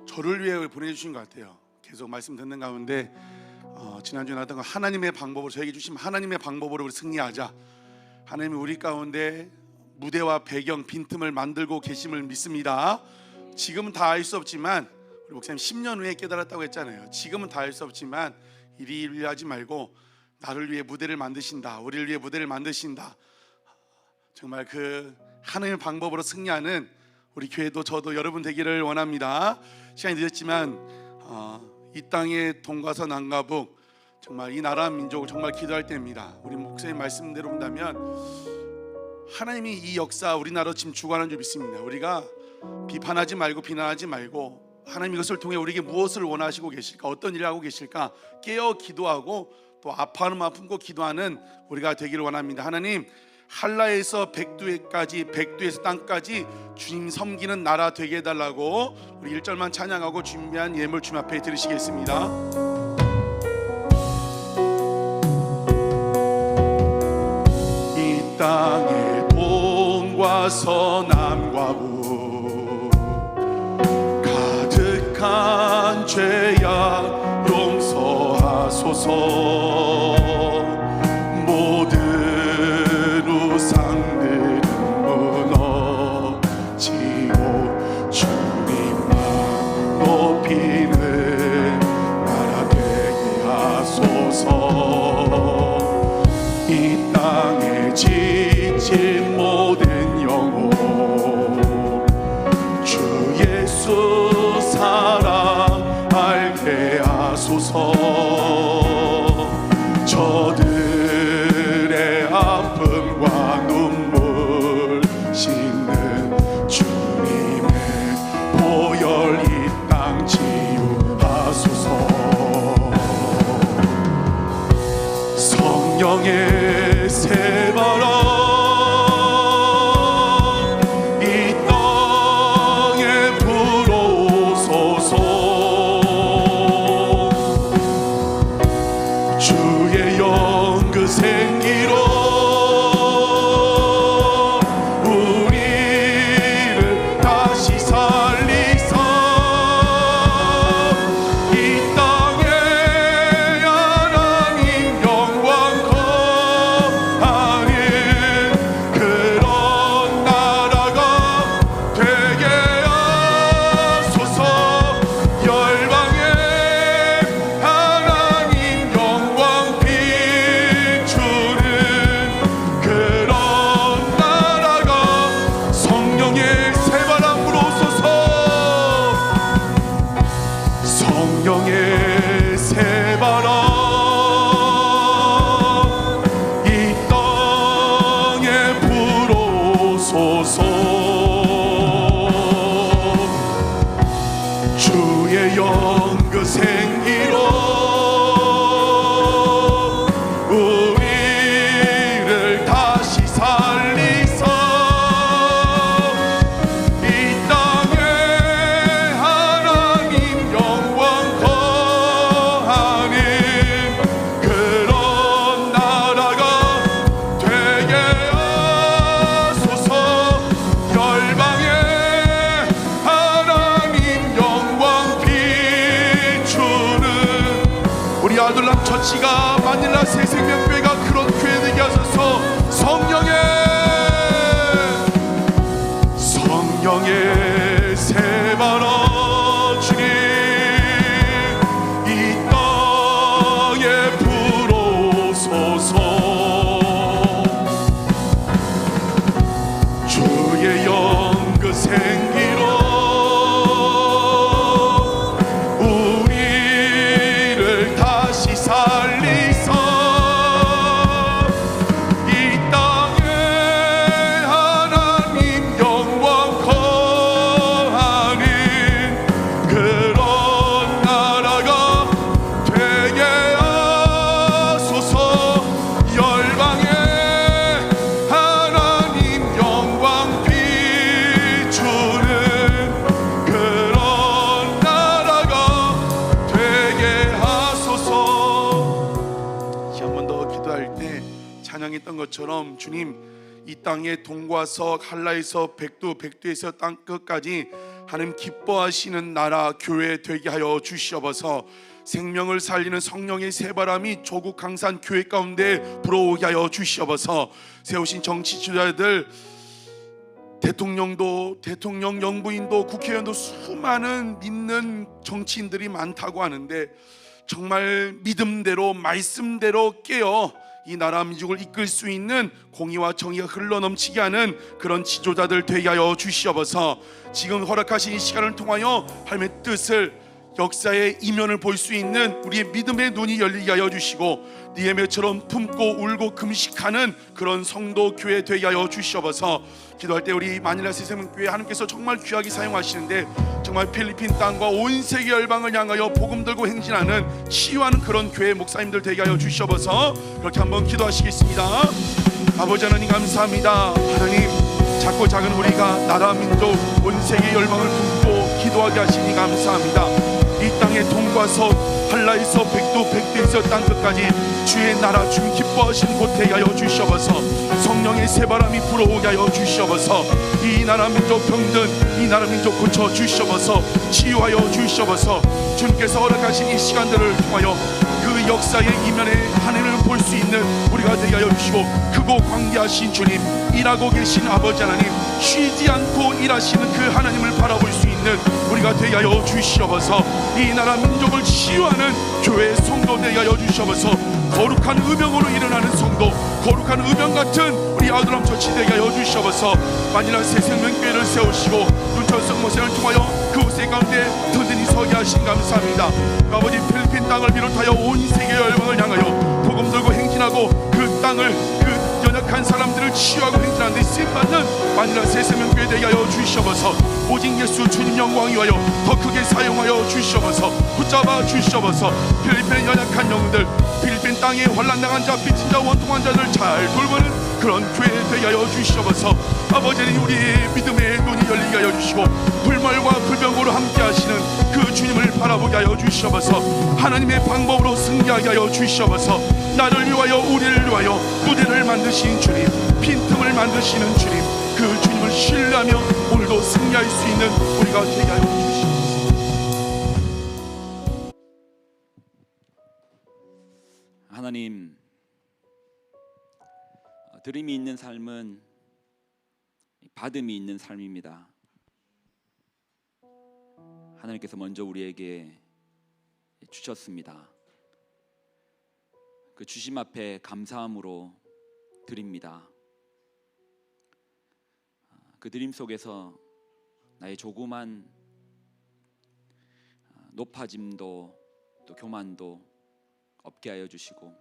저를 위해 보내주신 것 같아요. 계속 말씀 듣는 가운데 지난주에 나왔던 거 하나님의 방법으로, 저에게 주신 하나님의 방법으로 우리 승리하자. 하나님이 우리 가운데 무대와 배경, 빈틈을 만들고 계심을 믿습니다. 지금은 다 알 수 없지만 우리 목사님 10년 후에 깨달았다고 했잖아요. 지금은 다 알 수 없지만 이리 하지 말고 나를 위해 무대를 만드신다, 우리를 위해 무대를 만드신다. 정말 그 하나님의 방법으로 승리하는 우리 교회도 저도 여러분 되기를 원합니다. 시간이 늦었지만 이 땅의 동과서 남과북, 정말 이 나라 민족을 정말 기도할 때입니다. 우리 목사님 말씀대로 본다면 하나님이 이 역사 우리나라로 지금 주관하는 줄 믿습니다. 우리가 비판하지 말고 비난하지 말고 하나님 이것을 통해 우리에게 무엇을 원하시고 계실까, 어떤 일을 하고 계실까 깨어 기도하고 또 아파하는 마음 품고 기도하는 우리가 되기를 원합니다. 하나님, 한라에서 백두에까지, 백두에서 땅까지 주님 섬기는 나라 되게 해달라고 우리 1절만 찬양하고 준비한 예물 주님 앞에 드리시겠습니다. 이 땅의 동과 서남과 북 가득한 죄악 용서하소서. 모든 우상들은 무너지고 주님만 높이는 나라 되게 하소서. 이 땅에 지친 모든 영혼 주 예수 사랑 알게 하소서. 저들의 아픔과 눈물 씻는 주님의 보혈 이 땅 치유하소서. 성령의 새바람 이 땅에 불어오소서. 주의 영 그 생기로 우리를 다시 살리사 이 땅에 하나님 영광 주의 영 그 생기로 우리를 다시 살리사 이 땅에 하나님 영광 거하는 그런 나라가 되게 하소서. 열방에 하나님 영광 비추는 우리 아들람 처치가 마닐라 새생명교회가 그런 교회 되게 하소서. 성령의 새바라 주님 이 땅에 불어소서. 주의 영 그 생기로 우리를 다시 살리사 이 땅에 하나님 영광 거하는 그런 나라가 되게 하소서. 열방에 하나님 영광 비추는 그런 나라가 되게 하소서. 한 번 더 기도할 때 찬양했던 것처럼 주님 이 땅의 동과 석 한라에서 백두 백두에서 땅 끝까지 하나님 기뻐하시는 나라 교회 되게 하여 주시옵소서. 생명을 살리는 성령의 새바람이 조국 강산 교회 가운데 불어오게 하여 주시옵소서. 세우신 정치 지도자들 대통령도 대통령 영부인도 국회의원도 수많은 믿는 정치인들이 많다고 하는데 정말 믿음대로 말씀대로 깨어 이 나라 민족을 이끌 수 있는 공의와 정의가 흘러넘치게 하는 그런 지도자들 되게 하여 주시옵소서. 지금 허락하신 이 시간을 통하여 하나님의 뜻을 역사의 이면을 볼 수 있는 우리의 믿음의 눈이 열리게 하여 주시고 니에메처럼 품고 울고 금식하는 그런 성도 교회 되게 하여 주시옵소서. 기도할 때 우리 마닐라 새생명교회 하나님께서 정말 귀하게 사용하시는데 정말 필리핀 땅과 온 세계 열방을 향하여 복음 들고 행진하는 치유하는 그런 교회 목사님들 되게 하여 주시옵소서. 그렇게 한번 기도하시겠습니다. 아버지 하나님 감사합니다. 하나님 작고 작은 우리가 나라 민족 온 세계 열방을 품고 기도하게 하시니 감사합니다. 이 땅의 동과 서 한라에서 백두 백두에서 땅 끝까지 주의 나라 주님 기뻐하신 곳 되게 하여 주시옵소서. 성령의 새바람이 불어오게 하여 주시옵소서. 이 나라 민족 병든 이 나라 민족 고쳐 주시옵소서. 치유하여 주시옵소서. 주님께서 허락하신 이 시간들을 통하여 그 역사의 이면에 하늘을 볼 수 있는 우리가 되게 하여 주시고 크고 광대하신 주님 일하고 계신 아버지 하나님 쉬지 않고 일하시는 그 하나님을 바라볼 수 있는 우리가 되게 하여 주시옵소서. 이 나라 민족을 치유하는 교회 성도 되게 하여 주시옵소서. 거룩한 의명으로 일어나는 성도 거룩한 의명 같은 우리 아들람 처치 되게 하여 주시옵소서. 마닐라 새생명교회를 세우시고 눈천성 모세를 통하여 그곳의 가운데 든든히 서게 하신 감사합니다. 아버지 필리핀 땅을 비롯하여 온 세계 열방을 향하여 복음 들고 행진하고 그 땅을 그 연약한 사람들을 치유하고 행진하는 데 쓰임받는 마닐라 새생명교회 되게 하여 주시옵소서. 오직 예수 주님 영광 위하여 더 크게 사용하여 주시옵소서. 붙잡아 주시옵소서. 필리핀의 연약한 영들 필리핀 땅에 환난당한 자 빚진 자 원통한 자들 잘 돌보는 그런 교회 되게 하여 주시옵소서. 아버지는 우리의 믿음의 눈이 열리게 하여 주시고 불말과 불병으로 함께 하시는 그 주님을 바라보게 하여 주시옵소서. 하나님의 방법으로 승리하게 하여 주시옵소서. 나를 위하여 우리를 위하여 무대를 만드신 주님 빈틈을 만드시는 주님 그 주님을 신뢰하며 오늘도 승리할 수 있는 우리가 되게 하여 주시옵소서. 하나님, 드림이 있는 삶은 받음이 있는 삶입니다. 하나님께서 먼저 우리에게 주셨습니다. 그 주심 앞에 감사함으로 드립니다. 그 드림 속에서 나의 조그만 높아짐도 또 교만도 없게 하여 주시고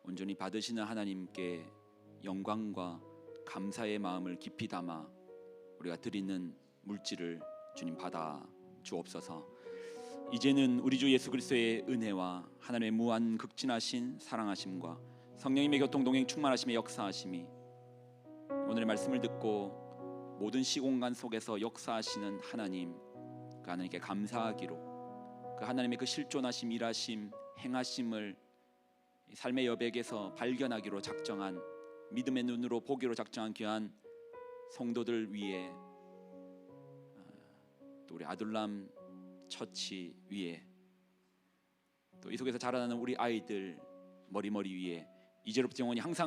온전히 받으시는 하나님께 영광과 감사의 마음을 깊이 담아 우리가 드리는 물질을 주님 받아 주옵소서. 이제는 우리 주 예수 그리스도의 은혜와 하나님의 무한 극진하신 사랑하심과 성령님의 교통 동행 충만하심의 역사하심이 오늘의 말씀을 듣고 모든 시공간 속에서 역사하시는 하나님, 그 하나님께 감사하기로 그 하나님의 그 실존하심, 일하심, 행하심을 삶의 여백에서 발견하기로 작정한, 믿음의 눈으로 보기로 작정한 귀한 성도들 위에, 또 우리 아둘람 처치 위에, 또 이 속에서 자라나는 우리 아이들 머리머리 위에 이제로부터 영원히 항상